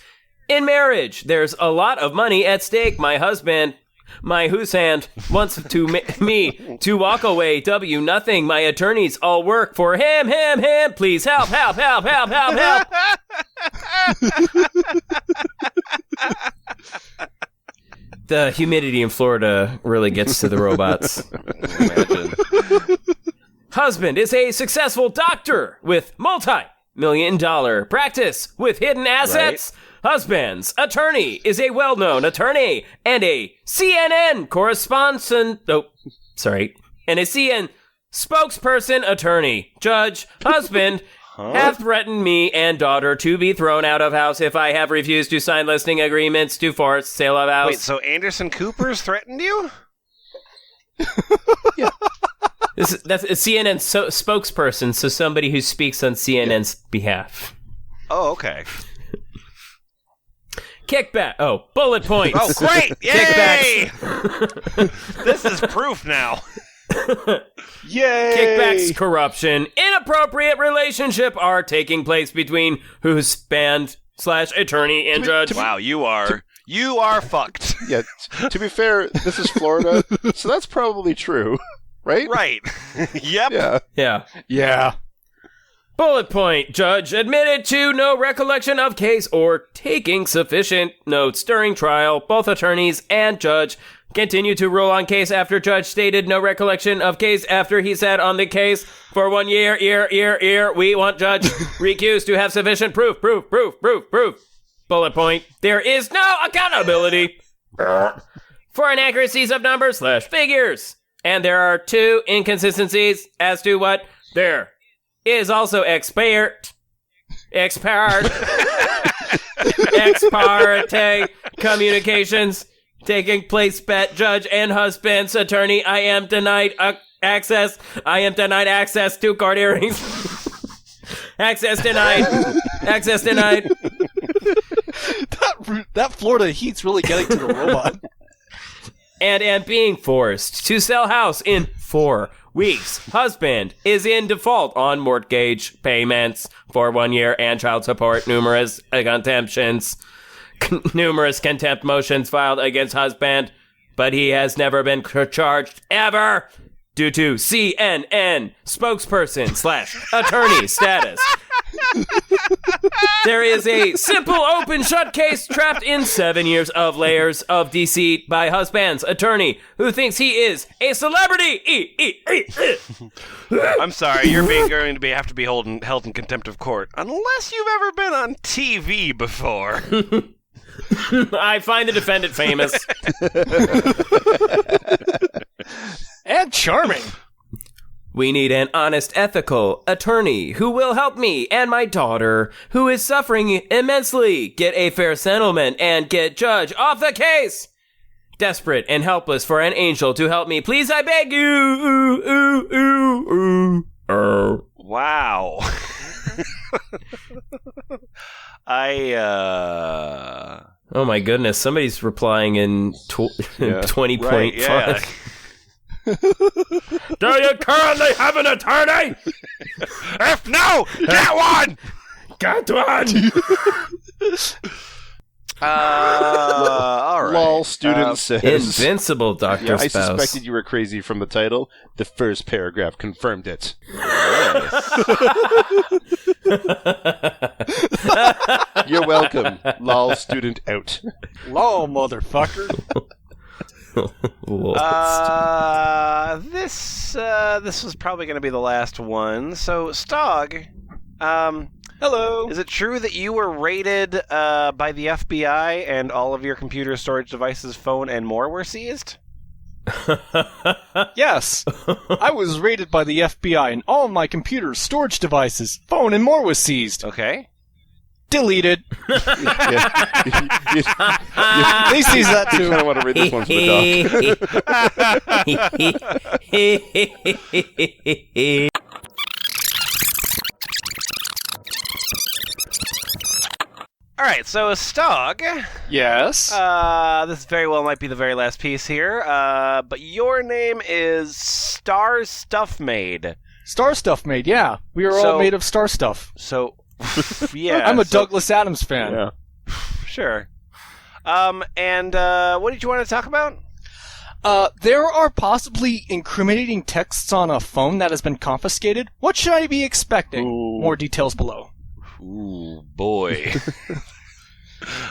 In marriage, there's a lot of money at stake. My husband, my whose hand, wants to me to walk away. W, nothing. My attorneys all work for him. Please help. The humidity in Florida really gets to the robots. Imagine. Husband is a successful doctor with multi-million-dollar practice with hidden assets. Right. Husband's attorney is a well-known attorney and a CNN correspondent. And a CNN spokesperson attorney. Judge, husband have threatened me and daughter to be thrown out of house if I have refused to sign listing agreements to force sale of house. Wait, so Anderson Cooper's threatened you? Yeah. That's a CNN spokesperson, so somebody who speaks on CNN's behalf. Oh, okay. Kickback. Oh, bullet points. Oh, great! Yay! Kickbacks. This is proof now. Yay! Kickbacks, corruption, inappropriate relationship are taking place between husband/attorney and judge. Wow, you are fucked. Yeah, to be fair, this is Florida, so that's probably true, right? Right. Yep. Yeah. Bullet point. Judge admitted to no recollection of case or taking sufficient notes during trial. Both attorneys and judge continue to rule on case after judge stated no recollection of case after he sat on the case for 1 year. We want judge recused to have sufficient proof. Bullet point. There is no accountability for inaccuracies of numbers/figures. And there are 2 inconsistencies as to what there is also ex parte communications taking place. Bet judge and husband's attorney. I am denied access to court hearings. Access denied. That Florida heat's really getting to the robot. And am being forced to sell house in 4 weeks. Husband is in default on mortgage payments for 1 year and child support. Numerous contempt motions filed against husband, but he has never been charged ever due to CNN spokesperson/attorney status. There is a simple open-shut case trapped in 7 years of layers of deceit by husband's attorney, who thinks he is a celebrity. I'm sorry, you're going to have to be held in contempt of court, unless you've ever been on TV before. I find the defendant famous. And charming. We need an honest, ethical attorney who will help me and my daughter, who is suffering immensely, get a fair settlement and get judge off the case. Desperate and helpless for an angel to help me. Please, I beg you. Wow. Oh my goodness, somebody's replying in 20 point font. Do you currently have an attorney? If no, get one! Get one! All right. Lol student says. Invincible Dr. Yeah, I Spouse. suspected you were crazy from the title. The first paragraph confirmed it. You're welcome. Lol student out. Lol, motherfucker. This was probably going to be the last one. So, STOG, Hello. is it true that you were raided by the FBI and all of your computer storage devices, phone, and more were seized? Yes. I was raided by the FBI and all of my computer storage devices, phone, and more was seized. Okay. Deleted. They seized that You too. kind of want to read this one from the doc. All right, so STOG, Yes. this very well might be the very last piece here, but your name is Star Stuff Made. Star Stuff made, yeah. We are So- all made of star stuff. So, yeah. I'm a so- Douglas Adams fan. Yeah. Sure. And what did you want to talk about? There are possibly incriminating texts on a phone that has been confiscated. What should I be expecting? Ooh. More details below. Ooh, boy.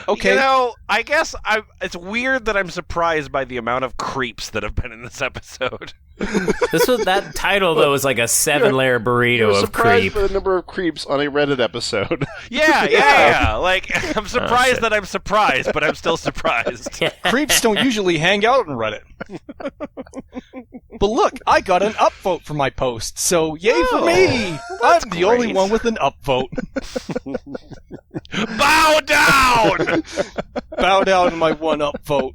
Okay. You know, I guess it's weird that I'm surprised by the amount of creeps that have been in this episode. That title though was like a 7-layer You burrito were of surprised creep. by the number of creeps on a Reddit episode. Yeah. Like, I'm surprised that I'm surprised, but I'm still surprised. Creeps don't usually hang out on Reddit. But look, I got an upvote for my post, so yay for me! I'm the only great. one with an upvote. Bow down! Bow down to my one upvote.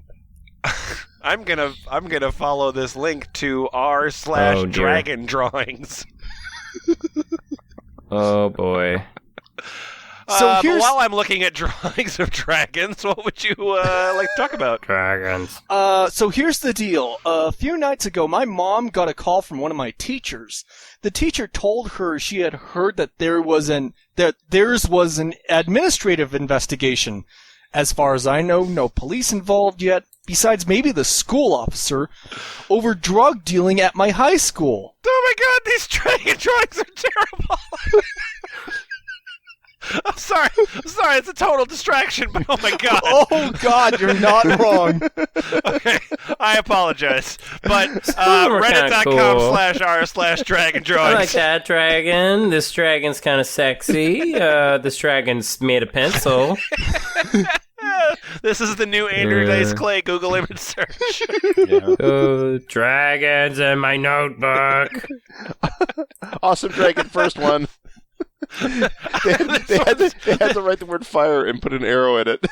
I'm gonna follow this link to Oh, dear. r/dragon drawings. Oh boy. So But here's while I'm looking at drawings of dragons, what would you like to talk about? Dragons. so here's the deal. A few nights ago, my mom got a call from one of my teachers. The teacher told her she had heard that theirs was an administrative investigation. As far as I know, no police involved yet, besides maybe the school officer, over drug dealing at my high school. Oh my god, these dragon drawings are terrible! I'm sorry, it's a total distraction, but oh my god. Oh God, you're not wrong. Okay, I apologize. But were kinda cool. reddit.com/r/dragon I drawings. like that dragon. This dragon's kind of sexy. This dragon's made of pencil. This is the new Andrew Dice Clay Google image search. Yeah. Oh, dragons in my notebook. Awesome Dragon, first one. they had to write the word fire and put an arrow in it.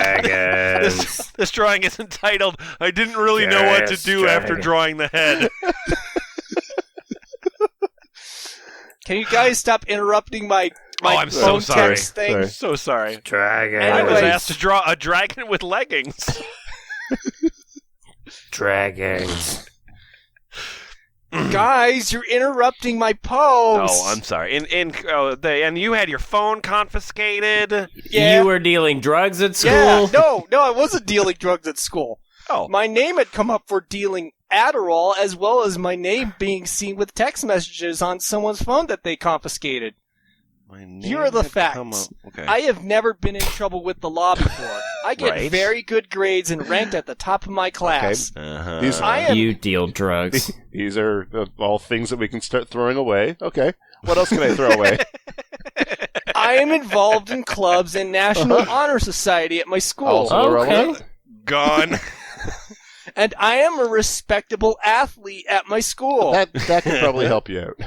Dragons. This drawing is entitled, I didn't really know what to do after drawing the head. Can you guys stop interrupting my I'm so phone sorry. text thing? Sorry. So sorry. Dragons. I was Anyways. asked to draw a dragon with leggings. Dragons. Guys, you're interrupting my post. Oh, I'm sorry. And you had your phone confiscated. Yeah. You were dealing drugs at school? Yeah, no, I wasn't dealing drugs at school. Oh, My name had come up for dealing Adderall, as well as my name being seen with text messages on someone's phone that they confiscated. Here are the facts. Okay. I have never been in trouble with the law before. I get Right. very good grades and ranked at the top of my class. Uh-huh. These- I am You deal drugs. These are all things that we can start throwing away. Okay. What else can I throw away? I am involved in clubs and National Honor Society at my school. Also Okay. irrelevant. Gone. And I am a respectable athlete at my school. That could probably help you out.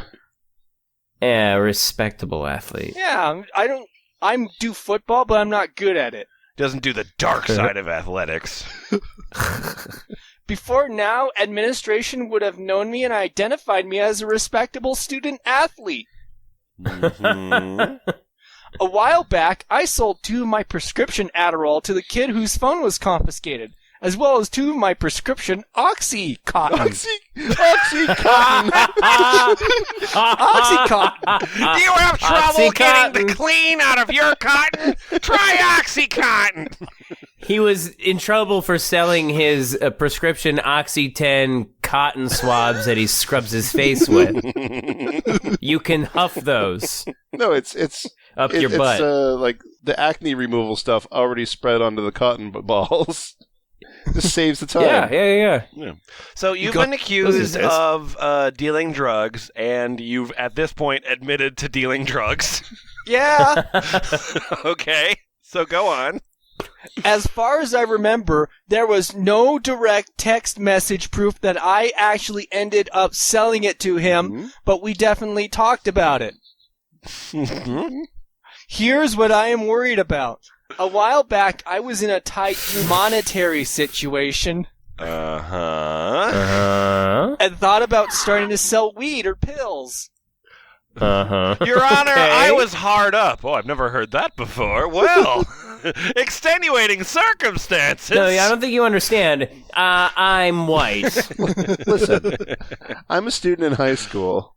Yeah, respectable athlete. Yeah, I'm do football, but I'm not good at it. Doesn't do the dark side of athletics. Before now, administration would have known me and identified me as a respectable student athlete. Mhm. A while back, I sold 2 of my prescription Adderall to the kid whose phone was confiscated, as well as 2 of my prescription Oxy Cotton. Oxy Cotton. Oxy Cotton. Do you have trouble getting Oxycontin. the clean out of your cotton? Try Oxycontin. He was in trouble for selling his prescription Oxy 10 cotton swabs that he scrubs his face with. You can huff those No, it's up your butt. It's like the acne removal stuff already spread onto the cotton balls. Just saves the time. Yeah. So you've been accused of dealing drugs, and you've at this point admitted to dealing drugs. Yeah. Okay, so go on. As far as I remember, there was no direct text message proof that I actually ended up selling it to him, but we definitely talked about it. Here's what I am worried about. A while back, I was in a tight monetary situation. And thought about starting to sell weed or pills. Your Honor, I was hard up. Oh, I've never heard that before. Well, extenuating circumstances. No, I don't think you understand. I'm white. Listen, I'm a student in high school,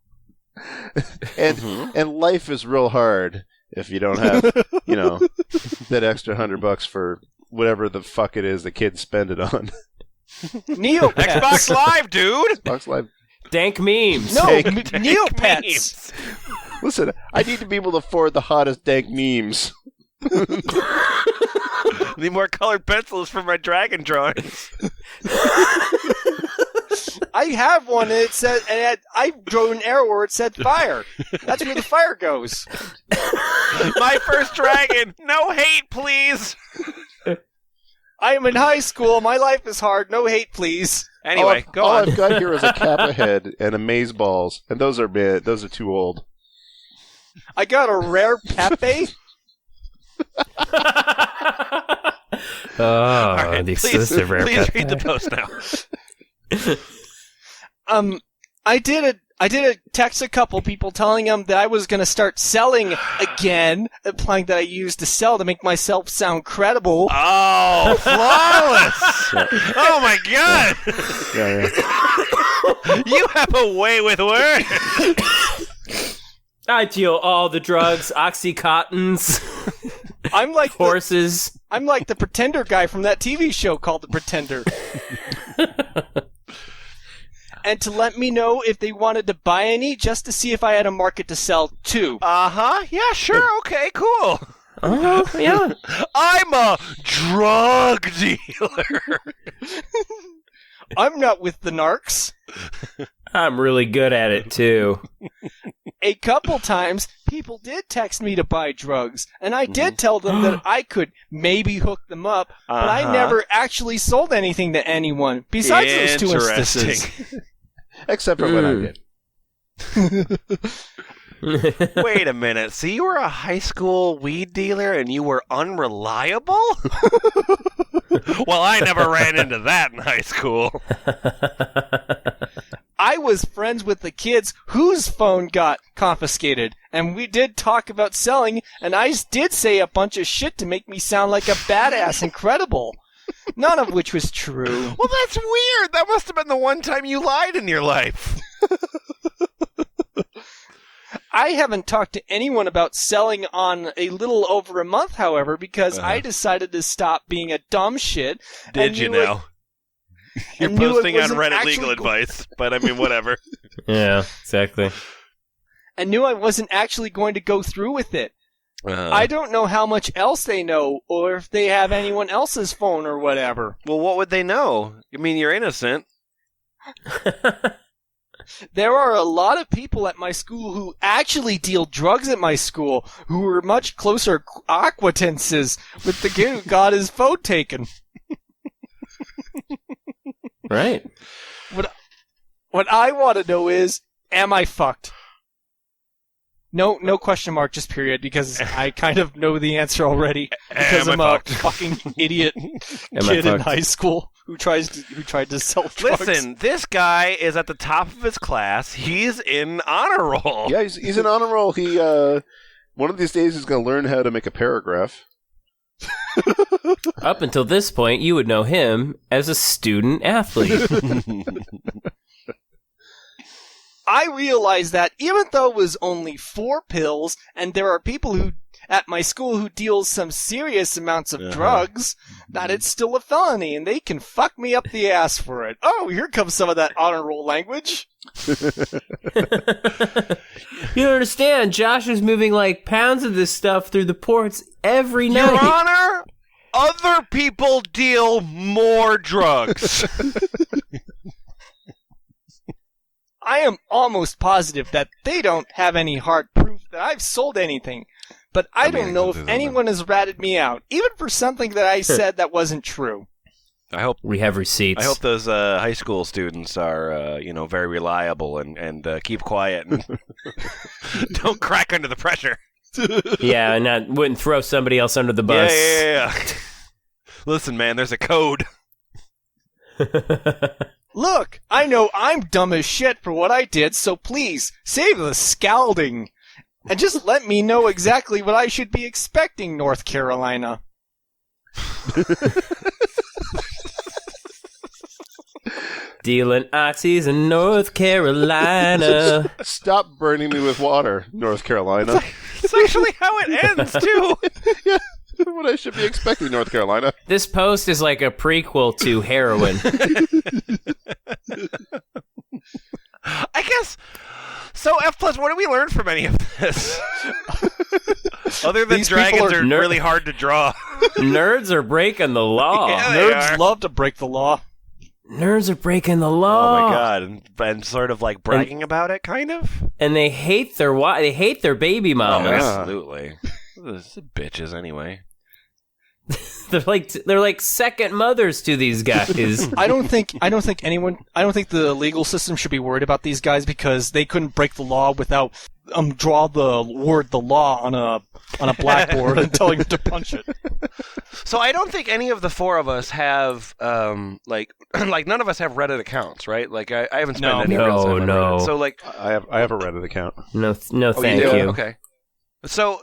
and life is real hard if you don't have, that extra $100 for whatever the fuck it is the kids spend it on. Neopets. Xbox Live, dude. Xbox Live. Dank memes. No, Dank Neopets. Listen, I need to be able to afford the hottest dank memes. Need more colored pencils for my dragon drawings. I have one, and it said, and I drew an arrow where it said fire. That's where the fire goes. My first dragon. No hate, please. I am in high school. My life is hard. No hate, please. Anyway, go all on. I've got here is a Kappa head and amaze balls, and those are bad. Those are too old. I got a rare Pepe. Right, the exclusive rare please pet. read the post now. I did a text a couple people telling them that I was going to start selling again, implying that I used to sell to make myself sound credible. Oh, flawless! Oh my god! Yeah. You have a way with words. I deal all the drugs, Oxy Cottons, I'm like horses. I'm like the Pretender guy from that TV show called The Pretender. And to let me know if they wanted to buy any, just to see if I had a market to sell to. Yeah, sure, okay, cool. Yeah. I'm a drug dealer. I'm not with the narcs. I'm really good at it, too. A couple times, people did text me to buy drugs, and I did tell them that I could maybe hook them up, but I never actually sold anything to anyone, besides those two instances. Except for when I did. Wait a minute, so you were a high school weed dealer and you were unreliable? Well, I never ran into that in high school. I was friends with the kids whose phone got confiscated, and we did talk about selling, and I did say a bunch of shit to make me sound like a badass incredible. None of which was true. Well, that's weird. That must have been the one time you lied in your life. I haven't talked to anyone about selling on a little over a month, however, because I decided to stop being a dumb shit. Did you now? You're posting on Reddit legal advice, but I mean, whatever. Yeah, exactly. I knew I wasn't actually going to go through with it. I don't know how much else they know, or if they have anyone else's phone or whatever. Well, what would they know? I mean, you're innocent. There are a lot of people at my school who actually deal drugs at my school, who are much closer acquaintances with the kid who got his phone taken. Right. What I want to know is, am I fucked? No question mark, just period, because I kind of know the answer already. Because I'm a fucking idiot kid in high school who tried to sell drugs. Listen, this guy is at the top of his class. He's in honor roll. Yeah, he's in honor roll. He one of these days he's going to learn how to make a paragraph. Up until this point, you would know him as a student athlete. I realized that even though it was only 4 pills, and there are people who at my school who deal some serious amounts of drugs, that it's still a felony, and they can fuck me up the ass for it. Oh, here comes some of that honor roll language. You don't understand. Josh is moving like pounds of this stuff through the ports every night. Your Honor, other people deal more drugs. I am almost positive that they don't have any hard proof that I've sold anything. But I don't know if anyone has ratted me out, even for something that I said that wasn't true. I hope we have receipts. I hope those high school students are, very reliable and keep quiet and don't crack under the pressure. Yeah, and wouldn't throw somebody else under the bus. Yeah. Listen, man, there's a code. Look, I know I'm dumb as shit for what I did, so please, save the scalding. And just let me know exactly what I should be expecting, North Carolina. Dealing oxys in North Carolina. Stop burning me with water, North Carolina. It's actually how it ends, too. Yeah, what I should be expecting, North Carolina. This post is like a prequel to heroin. I guess. So, F+, what do we learn from any of this? Other than These dragons people are really hard to draw. Nerds are breaking the law. Yeah, they Nerds are. love to break the law. Nerds are breaking the law. Oh my god, and sort of like bragging about it, kind of? And they hate their they hate their baby Oh, mamas. absolutely. Those bitches, anyway. They're like second mothers to these guys. I don't think the legal system should be worried about these guys because they couldn't break the law without draw the word "the law" on a blackboard and telling them to punch it. So I don't think any of the 4 of us have like none of us have Reddit accounts, right? Like I haven't spent any real time on Reddit. So like I have a Reddit account. No, thank you. you. Okay. So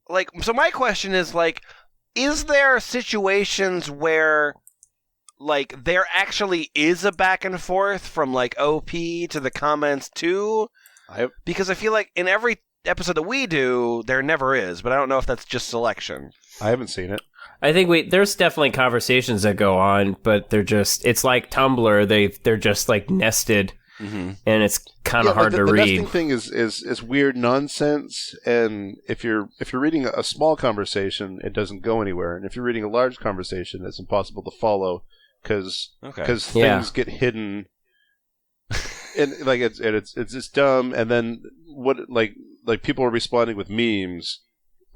my question is like, is there situations where like there actually is a back and forth from like OP to the comments too? Because I feel like in every episode that we do, there never is, but I don't know if that's just selection. I haven't seen it. I think there's definitely conversations that go on, but it's like Tumblr. They're just like nested, and it's kind of hard to read. The nesting thing is weird nonsense, and if you're reading a small conversation, it doesn't go anywhere, and if you're reading a large conversation, it's impossible to follow because things get hidden. And like it's just dumb, and then what like people are responding with memes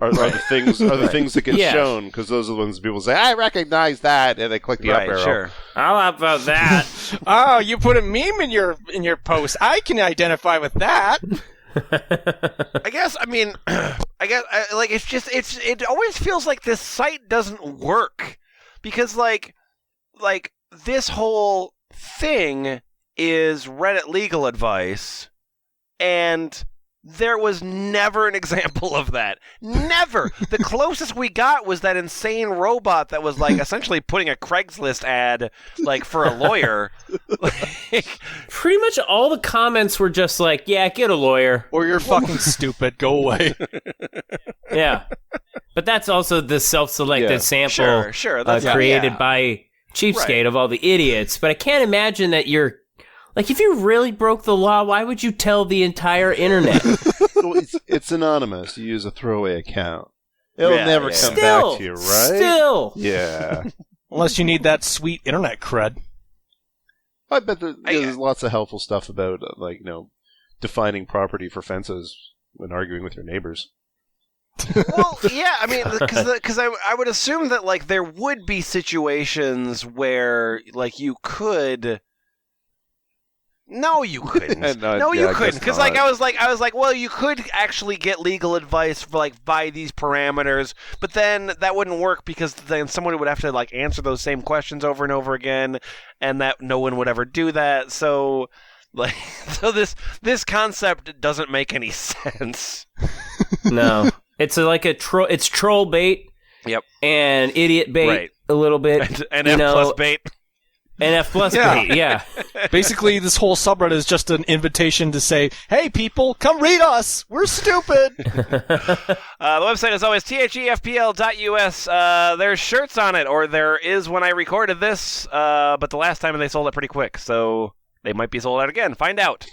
are the things that get shown because those are the ones people say I recognize that, and they click the up arrow. Sure. How about that? Oh, you put a meme in your post. I can identify with that. I guess it always feels like this site doesn't work because like this whole thing is Reddit legal advice, and there was never an example of that. Never. The closest we got was that insane robot that was like essentially putting a Craigslist ad like for a lawyer. Pretty much all the comments were just like, "Yeah, get a lawyer," or "You're fucking stupid. Go away." Yeah, but that's also the self-selected sample, that's created by Cheapskate of all the idiots. But I can't imagine that you're. Like, if you really broke the law, why would you tell the entire internet? Well, it's anonymous. You use a throwaway account. It'll never come back to you, right? Still. Yeah. Unless you need that sweet internet cred. I bet there's lots of helpful stuff about, defining property for fences when arguing with your neighbors. Well, yeah, I mean, because I would assume that, like, there would be situations where, like, you could... No, you couldn't. You couldn't. Because I was like, well, you could actually get legal advice for, like, by these parameters, but then that wouldn't work because then someone would have to like answer those same questions over and over again, and that no one would ever do that. So, like, this concept doesn't make any sense. No, it's it's troll bait. Yep. And idiot bait a little bit, and F+ bait. And F plus Yeah. bait, yeah. Basically, this whole subreddit is just an invitation to say, hey, people, come read us. We're stupid. The website is always thefpl.us. There's shirts on it, or there is when I recorded this, but the last time they sold it pretty quick, so they might be sold out again. Find out.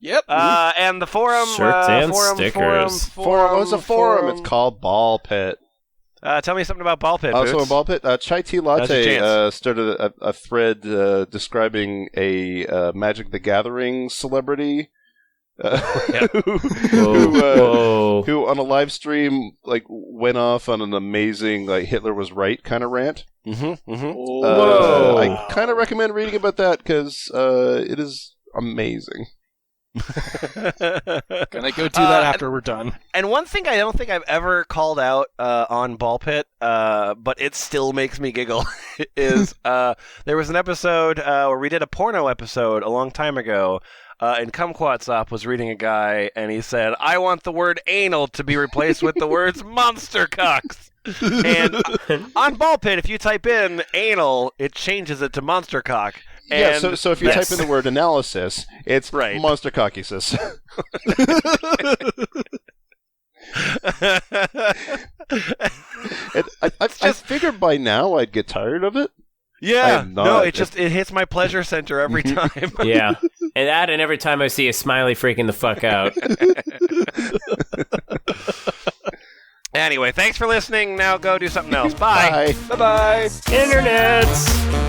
Yep. And the forum. Shirts and forum, stickers. Forum. What's a forum? It's called Ball Pit. Tell me something about Ball Pit. Also, Boots. in Ball Pit, Chai Tea Now's your Latte chance. started a thread describing a Magic the Gathering celebrity Whoa. who on a live stream went off on an amazing Hitler was right kind of rant. Whoa. I kind of recommend reading about that because it is amazing. Gonna go do that after we're done. And one thing I don't think I've ever called out on Ball Pit, but it still makes me giggle, is there was an episode where we did a porno episode a long time ago, and Kumquatsop was reading a guy, and he said, I want the word anal to be replaced with the words monster cocks. And on Ball Pit, if you type in anal, it changes it to monster cock. Yeah, And so if you type in the word analysis, it's Right. monster cockysis. I figured by now I'd get tired of it. Yeah, I'm not. no, it hits my pleasure center every time. Yeah. And every time I see a smiley freaking the fuck out. Anyway, thanks for listening. Now go do something else. Bye. Bye. Bye-bye. Internets!